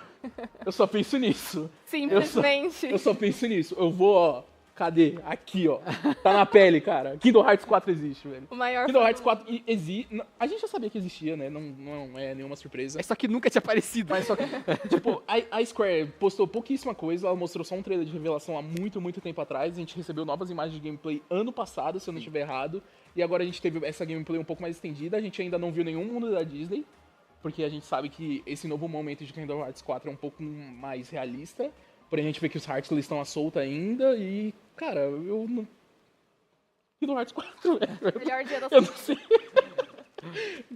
Eu só penso nisso. Simplesmente. Eu só penso nisso. Eu vou, ó. Cadê? Aqui, ó. Tá na pele, cara. Kingdom Hearts 4 existe, velho. O maior Kingdom Hearts 4 existe. A gente já sabia que existia, né? Não é nenhuma surpresa. É só que nunca tinha aparecido. Mas só que, tipo, a Square postou pouquíssima coisa. Ela mostrou só um trailer de revelação há muito, muito tempo atrás. A gente recebeu novas imagens de gameplay ano passado, se eu não estiver errado. E agora a gente teve essa gameplay um pouco mais estendida. A gente ainda não viu nenhum mundo da Disney. Porque a gente sabe que esse novo momento de Kingdom Hearts 4 é um pouco mais realista. Porém, a gente vê que os Heartless estão à solta ainda e, cara, eu não... Kingdom Hearts 4, velho. Melhor dia da Eu não sei.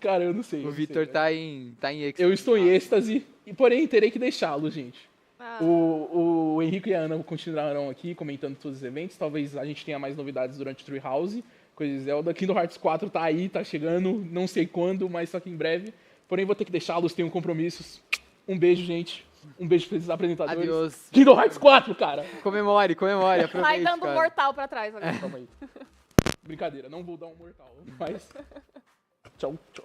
Cara, eu não sei. O Vitor tá em êxtase. Eu estou em êxtase, e porém terei que deixá-lo, gente. O Henrique e a Ana continuarão aqui comentando todos os eventos. Talvez a gente tenha mais novidades durante o Treehouse, coisa de Zelda. Kingdom Hearts 4 tá aí, tá chegando, não sei quando, mas só que em breve. Porém, vou ter que deixá-los, tenho compromissos. Um beijo, gente. Um beijo pra esses apresentadores. Adeus. Kingdom Hearts 4, cara. Comemore, aproveite, Vai dando cara. um mortal pra trás agora. Calma aí. Brincadeira, não vou dar um mortal, mas... Tchau, tchau.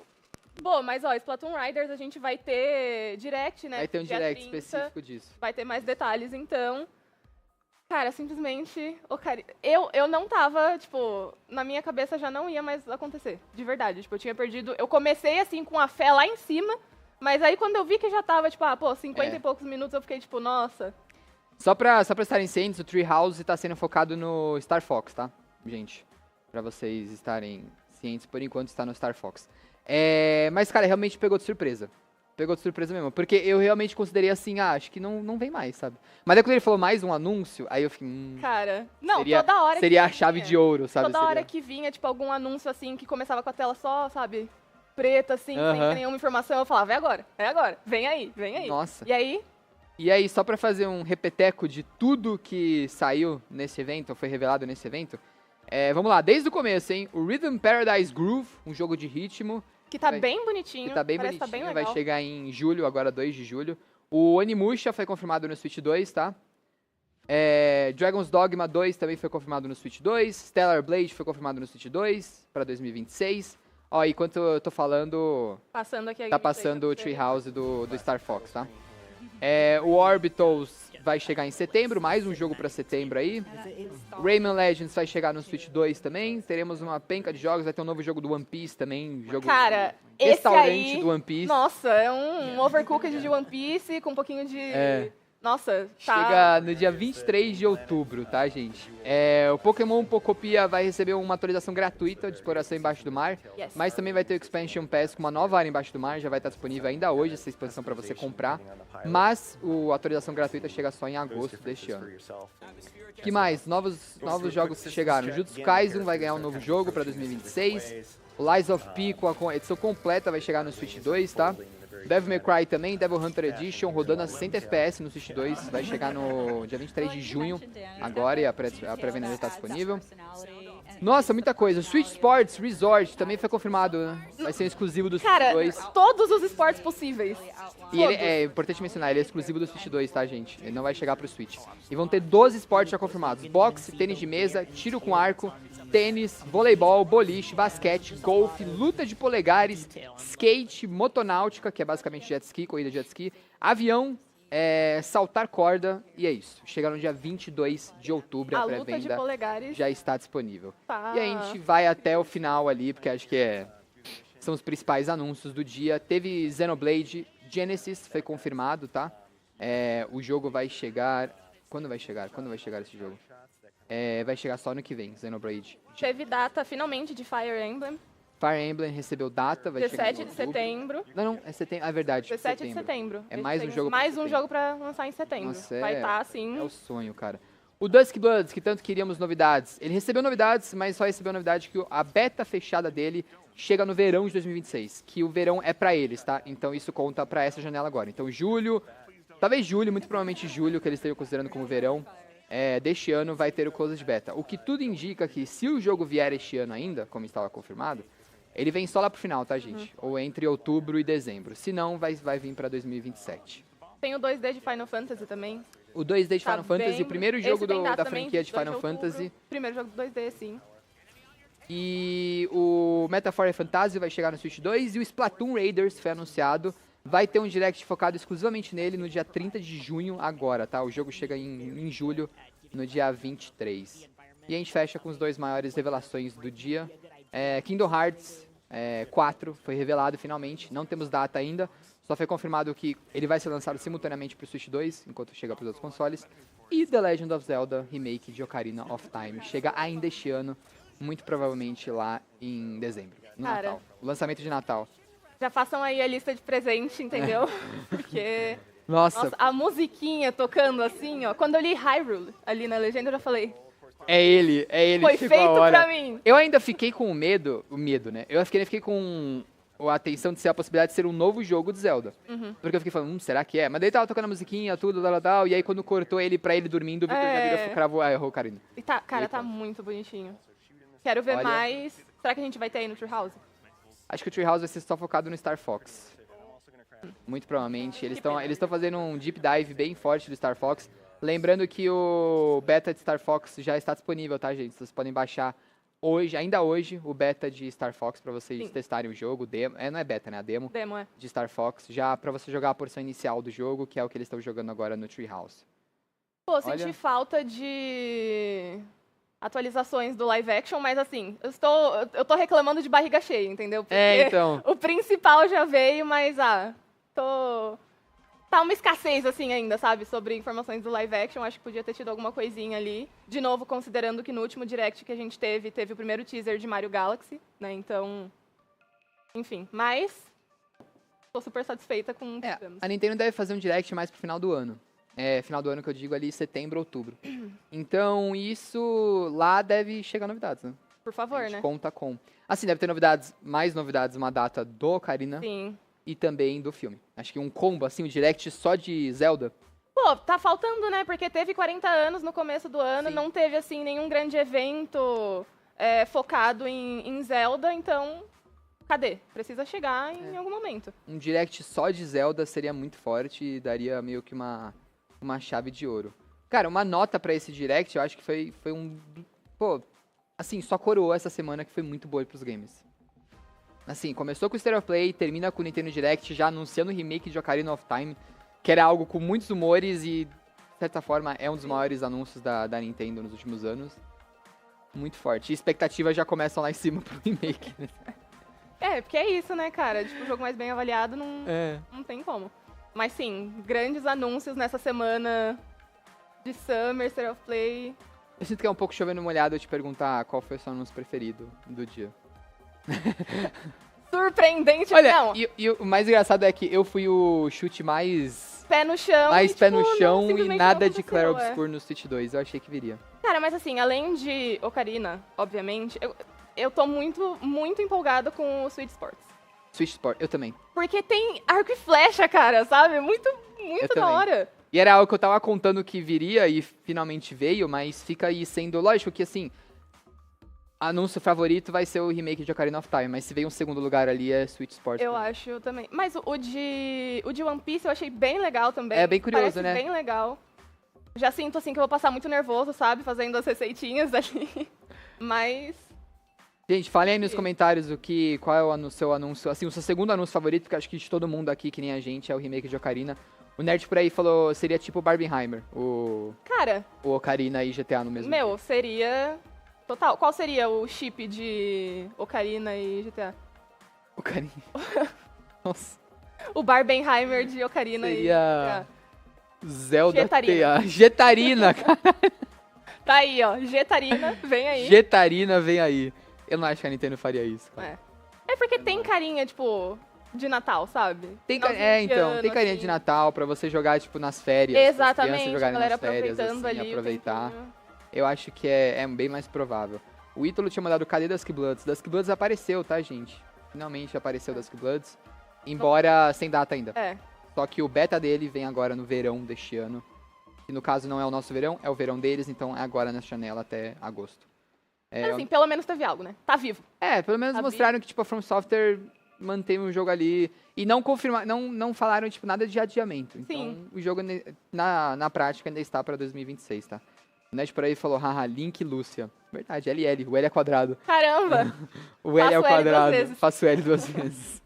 Bom, mas ó, Splatoon Riders a gente vai ter direct, né? Vai ter um dia direct 30, específico disso. Vai ter mais detalhes, então. Cara, simplesmente... Eu não tava, tipo... Na minha cabeça já não ia mais acontecer. De verdade. Tipo, eu tinha perdido... Eu comecei, assim, com a fé lá em cima. Mas aí, quando eu vi que já tava, tipo, 50 e poucos minutos, eu fiquei, tipo, nossa... Só pra estarem cientes, o Treehouse tá sendo focado no Star Fox, tá? Gente, pra vocês estarem cientes, por enquanto está no Star Fox. Mas, cara, realmente pegou de surpresa. Pegou de surpresa mesmo. Porque eu realmente considerei assim, acho que não vem mais, sabe? Mas aí quando ele falou mais um anúncio, aí eu fiquei... Cara, não, seria, toda hora seria que a chave vinha, de ouro, sabe? Toda hora que vinha, tipo, algum anúncio, assim, que começava com a tela só, sabe... Preta, assim, sem nenhuma informação, eu falava, é agora, vem aí. Nossa. E aí, só pra fazer um repeteco de tudo que saiu nesse evento, ou foi revelado nesse evento, vamos lá, desde o começo, hein? O Rhythm Paradise Groove, um jogo de ritmo. Que tá bem bonitinho. Que tá bem bonitinho, tá bem legal. Vai chegar em julho, agora 2 de julho. O Onimusha foi confirmado no Switch 2, tá? Dragon's Dogma 2 também foi confirmado no Switch 2. Stellar Blade foi confirmado no Switch 2 pra 2026. Ó, enquanto eu tô falando, aqui tá passando o Treehouse do Star Fox, tá? O Orbitals vai chegar em setembro, mais um jogo pra setembro aí. Rayman Legends vai chegar no Switch 2 também. Teremos uma penca de jogos, vai ter um novo jogo do One Piece também. Jogo cara, esse restaurante aí, do One Piece. Nossa, é um overcooked de One Piece com um pouquinho de Nossa, tá... Chega no dia 23 de outubro, tá, gente? O Pokémon Pocopia vai receber uma atualização gratuita de exploração embaixo do mar, mas também vai ter o Expansion Pass com uma nova área embaixo do mar, já vai estar disponível ainda hoje essa expansão para você comprar, mas a atualização gratuita chega só em agosto deste ano. Que mais? Novos jogos que chegaram. Jujutsu Kaisen vai ganhar um novo jogo para 2026, o Lies of P com a edição completa vai chegar no Switch 2, tá? Devil May Cry também, Devil Hunter Edition, rodando a 60 FPS no Switch 2, vai chegar no dia 23 de junho, agora, e a pré-venda já está disponível. Nossa, muita coisa. Switch Sports Resort também foi confirmado, né? Vai ser exclusivo do Switch 2. Cara, todos os esportes possíveis. E ele é importante mencionar, ele é exclusivo do Switch 2, tá, gente? Ele não vai chegar pro Switch. E vão ter 12 esportes já confirmados. Boxe, tênis de mesa, tiro com arco, tênis, voleibol, boliche, basquete, golfe, luta de polegares, skate, motonáutica, que é basicamente jet ski, corrida de jet ski, avião, saltar corda, e é isso. Chega no dia 22 de outubro, a pré-venda já está disponível. Tá. E aí a gente vai até o final ali, porque acho que são os principais anúncios do dia. Teve Xenoblade Genesis, foi confirmado, tá? O jogo vai chegar... Quando vai chegar esse jogo? Vai chegar só no que vem, Xenoblade. Teve data, finalmente, de Fire Emblem. Fire Emblem recebeu data, vai chegar 17 de setembro. Não, é setembro. É verdade. 17 de setembro. É mais um jogo. Mais um jogo pra lançar em setembro. Nossa, vai estar assim. É o sonho, cara. O Dusk Bloods, que tanto queríamos novidades. Ele recebeu novidades, mas só recebeu novidade que a beta fechada dele chega no verão de 2026. Que o verão é pra eles, tá? Então isso conta pra essa janela agora. Então julho, talvez julho, muito provavelmente julho, que eles estejam considerando como verão, deste ano vai ter o Closed Beta. O que tudo indica que se o jogo vier este ano ainda, como estava confirmado, ele vem só lá pro final, tá, gente? Ou entre outubro e dezembro. Se não, vai vir pra 2027. Tem o 2D de Final Fantasy também. O 2D de Final Fantasy, o primeiro jogo da também, franquia de Final Fantasy. Primeiro jogo do 2D, sim. E o Metaphor Fantasy vai chegar no Switch 2 e o Splatoon Raiders foi anunciado. Vai ter um direct focado exclusivamente nele no dia 30 de junho agora, tá? O jogo chega em julho, no dia 23. E a gente fecha com os dois maiores revelações do dia. Kingdom Hearts 4 foi revelado finalmente, não temos data ainda. Só foi confirmado que ele vai ser lançado simultaneamente para o Switch 2, enquanto chega para os outros consoles. E The Legend of Zelda Remake de Ocarina of Time chega ainda este ano, muito provavelmente lá em dezembro, no Natal. O lançamento de Natal. Já façam aí a lista de presente, entendeu? Porque... Nossa, a musiquinha tocando assim, ó. Quando eu li Hyrule ali na legenda, eu já falei... É ele. Foi feito pra mim. Eu ainda fiquei com o medo, né? Eu fiquei com a atenção de ser a possibilidade de ser um novo jogo de Zelda. Porque eu fiquei falando, será que é? Mas daí tava tocando a musiquinha, tudo, tal, e aí quando cortou ele pra ele dormindo, o Victor já virou, cravou, errou o Ocarina. E tá, cara, tá muito bonitinho. Quero ver mais. Será que a gente vai ter aí no Treehouse? Acho que o Treehouse vai ser só focado no Star Fox. Muito provavelmente. Eles estão fazendo um deep dive bem forte do Star Fox. Lembrando que o beta de Star Fox já está disponível, tá, gente? Vocês podem baixar ainda hoje, o beta de Star Fox para vocês testarem o jogo. Não é beta, né? A demo. De Star Fox. Já para você jogar a porção inicial do jogo, que é o que eles estão jogando agora no Treehouse. Pô, senti falta de atualizações do live action, mas assim, eu tô reclamando de barriga cheia, entendeu? Porque então. O principal já veio, mas tá uma escassez, assim, ainda, sabe? Sobre informações do live action. Acho que podia ter tido alguma coisinha ali. De novo, considerando que no último direct que a gente teve o primeiro teaser de Mario Galaxy, né? Então, enfim. Mas, tô super satisfeita com o que tivemos. A Nintendo deve fazer um direct mais pro final do ano. Final do ano que eu digo ali, setembro, outubro. Então, isso lá deve chegar novidades, né? Por favor, né? Conta com. Assim, deve ter mais novidades, uma data do Ocarina. Sim. E também do filme. Acho que um combo, assim, um direct só de Zelda. Pô, tá faltando, né? Porque teve 40 anos no começo do ano, não teve, assim, nenhum grande evento focado em Zelda, então, cadê? Precisa chegar em algum momento. Um direct só de Zelda seria muito forte e daria meio que uma chave de ouro. Cara, uma nota pra esse direct, eu acho que foi um... Pô, assim, só coroou essa semana que foi muito boa pros games. Assim, começou com o State of Play, termina com o Nintendo Direct já anunciando o remake de Ocarina of Time, que era algo com muitos humores e, de certa forma, é um dos maiores anúncios da Nintendo nos últimos anos. Muito forte. E expectativas já começam lá em cima pro remake, né? Porque é isso, né, cara? Tipo, o jogo mais bem avaliado não tem como. Mas sim, grandes anúncios nessa semana de Summer, State of Play. Eu sinto que é um pouco chovendo molhado eu te perguntar qual foi o seu anúncio preferido do dia. Surpreendente, Olha, não. E o mais engraçado é que eu fui o chute mais... Pé no chão. Mais pé no chão e simplesmente nada não de Clair aconteceu, Obscur no Switch 2. Eu achei que viria. Cara, mas assim, além de Ocarina, obviamente, eu tô muito, muito empolgada com o Switch Sports. Switch Sport, eu também. Porque tem arco e flecha, cara, sabe? Muito Eu da também. hora. E era algo que eu tava contando que viria e finalmente veio, mas fica aí sendo... Lógico que, assim, anúncio favorito vai ser o remake de Ocarina of Time, mas se veio um segundo lugar ali é Switch Sports. Eu acho também. Mas o de One Piece eu achei bem legal também. É bem curioso, Parece né? bem legal. Já sinto, assim, que eu vou passar muito nervoso, sabe? Fazendo as receitinhas ali. Mas... Gente, falem aí nos comentários qual é o seu anúncio, assim, o seu segundo anúncio favorito, porque acho que de todo mundo aqui, que nem a gente, é o remake de Ocarina. O Nerd por aí falou, seria tipo Barbenheimer, o Ocarina e GTA no mesmo dia. Seria... Total. Qual seria o chip de Ocarina e GTA? Ocarina. Nossa. O Barbenheimer de Ocarina seria... e GTA. Zelda Jetarina. Jetarina, caralho. Tá aí, ó. Jetarina, vem aí. Jetarina, vem aí. Eu não acho que a Nintendo faria isso, cara. É porque tem carinha, tipo, de Natal, sabe? Tem carinha de Natal pra você jogar, tipo, nas férias. Exatamente, jogarem a galera nas férias, aproveitando assim, ali. aproveitar. Eu acho que é bem mais provável. O Ítalo tinha mandado cadê Dusk Bloods? Dusk Bloods apareceu, tá, gente? Finalmente apareceu Dusk Bloods. Embora sem data ainda. Só que o beta dele vem agora no verão deste ano. Que no caso não é o nosso verão, é o verão deles, então é agora nessa janela até agosto. Mas assim, pelo menos teve algo, né? Tá vivo. Pelo menos mostraram que, tipo, a From Software mantém o jogo ali. E não confirmaram, não falaram, tipo, nada de adiamento. Então, o jogo, na prática, ainda está para 2026, tá? O Ned por aí falou, haha, Link e Lúcia. Verdade, LL, o L é quadrado. Caramba! O L é o quadrado. L 2 vezes. Faço L 2 vezes.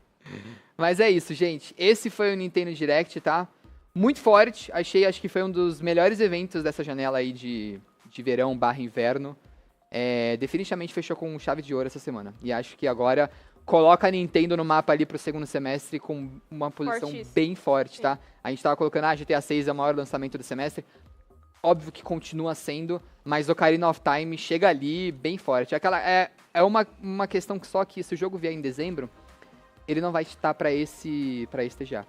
Mas é isso, gente. Esse foi o Nintendo Direct, tá? Muito forte. Acho que foi um dos melhores eventos dessa janela aí de verão/inverno. Definitivamente fechou com chave de ouro essa semana. E acho que agora coloca a Nintendo no mapa ali pro segundo semestre com uma posição bem forte, tá? A gente tava colocando, GTA 6 é o maior lançamento do semestre. Óbvio que continua sendo, mas Ocarina of Time chega ali bem forte. É uma questão que só que se o jogo vier em dezembro, ele não vai estar pra esse TGA.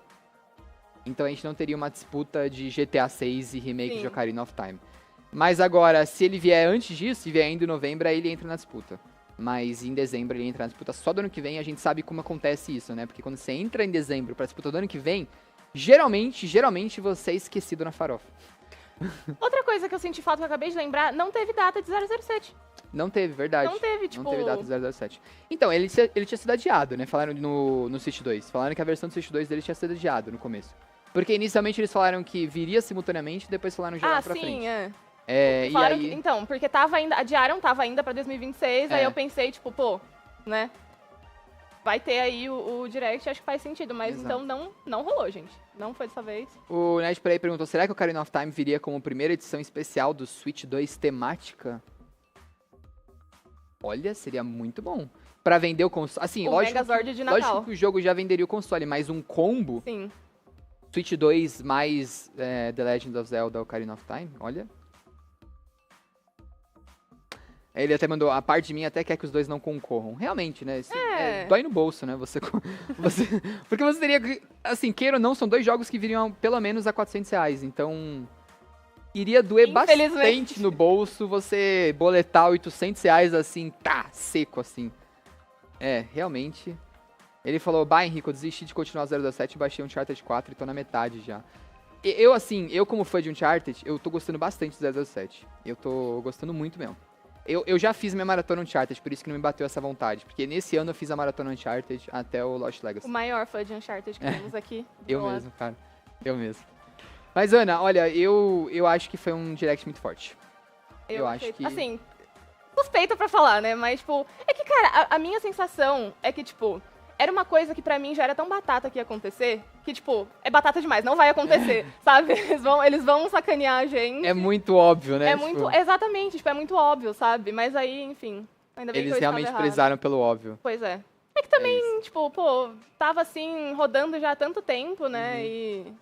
Então a gente não teria uma disputa de GTA 6 e remake de Ocarina of Time. Mas agora, se ele vier antes disso, se vier ainda em novembro, aí ele entra na disputa. Mas em dezembro ele entra na disputa só do ano que vem, a gente sabe como acontece isso, né? Porque quando você entra em dezembro pra disputa do ano que vem, geralmente você é esquecido na farofa. Outra coisa que eu senti falta, que eu acabei de lembrar, não teve data de 007. Não teve, verdade. Não teve, tipo... Não teve data de 007. Então, ele tinha sido adiado, né? Falaram no Switch 2. Falaram que a versão do Switch 2 dele tinha sido adiado no começo. Porque inicialmente eles falaram que viria simultaneamente, depois falaram jogar pra frente. E aí... Então, porque tava ainda pra 2026, aí eu pensei, tipo, né? Vai ter aí o Direct, acho que faz sentido, mas então não rolou, gente. Não foi dessa vez. O Ned por aí perguntou, será que o Ocarina of Time viria como primeira edição especial do Switch 2 temática? Olha, seria muito bom. Pra vender o console. Assim, lógico que o jogo já venderia o console, mas um combo... Sim. Switch 2 mais The Legend of Zelda Ocarina of Time, olha. Ele até mandou, a parte de mim até quer que os dois não concorram. Realmente, né? Dói no bolso, né? Porque você teria que... Assim, queira ou não, são dois jogos que viriam pelo menos a R$400. Então, iria doer bastante no bolso você boletar R$800 assim, seco assim. Realmente. Ele falou, Henrique, eu desisti de continuar o 007 e baixei um Uncharted 4 e tô na metade já. Eu como fã de Uncharted, eu tô gostando bastante do 007. Eu tô gostando muito mesmo. Eu já fiz minha maratona Uncharted, por isso que não me bateu essa vontade. Porque nesse ano eu fiz a maratona Uncharted até o Lost Legacy. O maior fã de Uncharted que temos aqui. Eu mesmo, cara. Eu mesmo. Mas, Ana, olha, eu acho que foi um direct muito forte. Eu acho que... Assim, suspeita pra falar, né? Mas, tipo... É que, cara, a minha sensação é que, tipo... Era uma coisa que pra mim já era tão batata que ia acontecer, que, tipo, é batata demais, não vai acontecer, sabe? Eles vão sacanear a gente. É muito óbvio, né? Exatamente, tipo, é muito óbvio, sabe? Mas aí, enfim, ainda bem que eu estava realmente prezaram pelo óbvio. Pois é. É que também, tipo, tava assim, rodando já há tanto tempo, né? E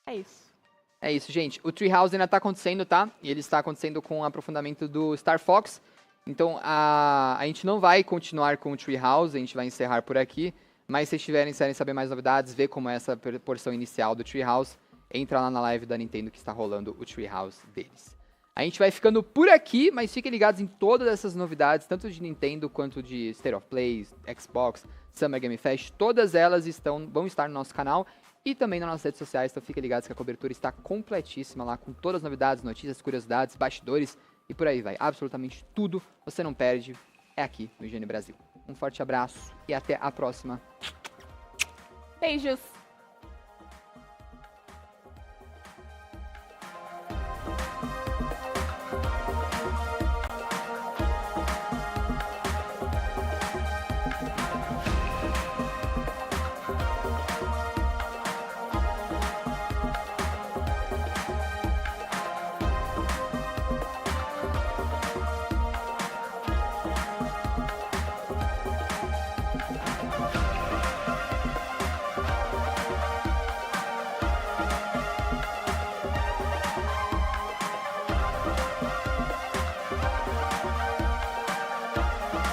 É isso. É isso, gente. O Treehouse ainda tá acontecendo, tá? E ele está acontecendo com o aprofundamento do Star Fox. Então, a gente não vai continuar com o Treehouse, a gente vai encerrar por aqui. Mas se vocês querem saber mais novidades, ver como é essa porção inicial do Treehouse, entra lá na live da Nintendo que está rolando o Treehouse deles. A gente vai ficando por aqui, mas fiquem ligados em todas essas novidades, tanto de Nintendo quanto de State of Play, Xbox, Summer Game Fest. Todas elas vão estar no nosso canal e também nas nossas redes sociais, então fiquem ligados que a cobertura está completíssima lá, com todas as novidades, notícias, curiosidades, bastidores e por aí vai. Absolutamente tudo você não perde, é aqui no IGN Brasil. Um forte abraço e até a próxima. Beijos!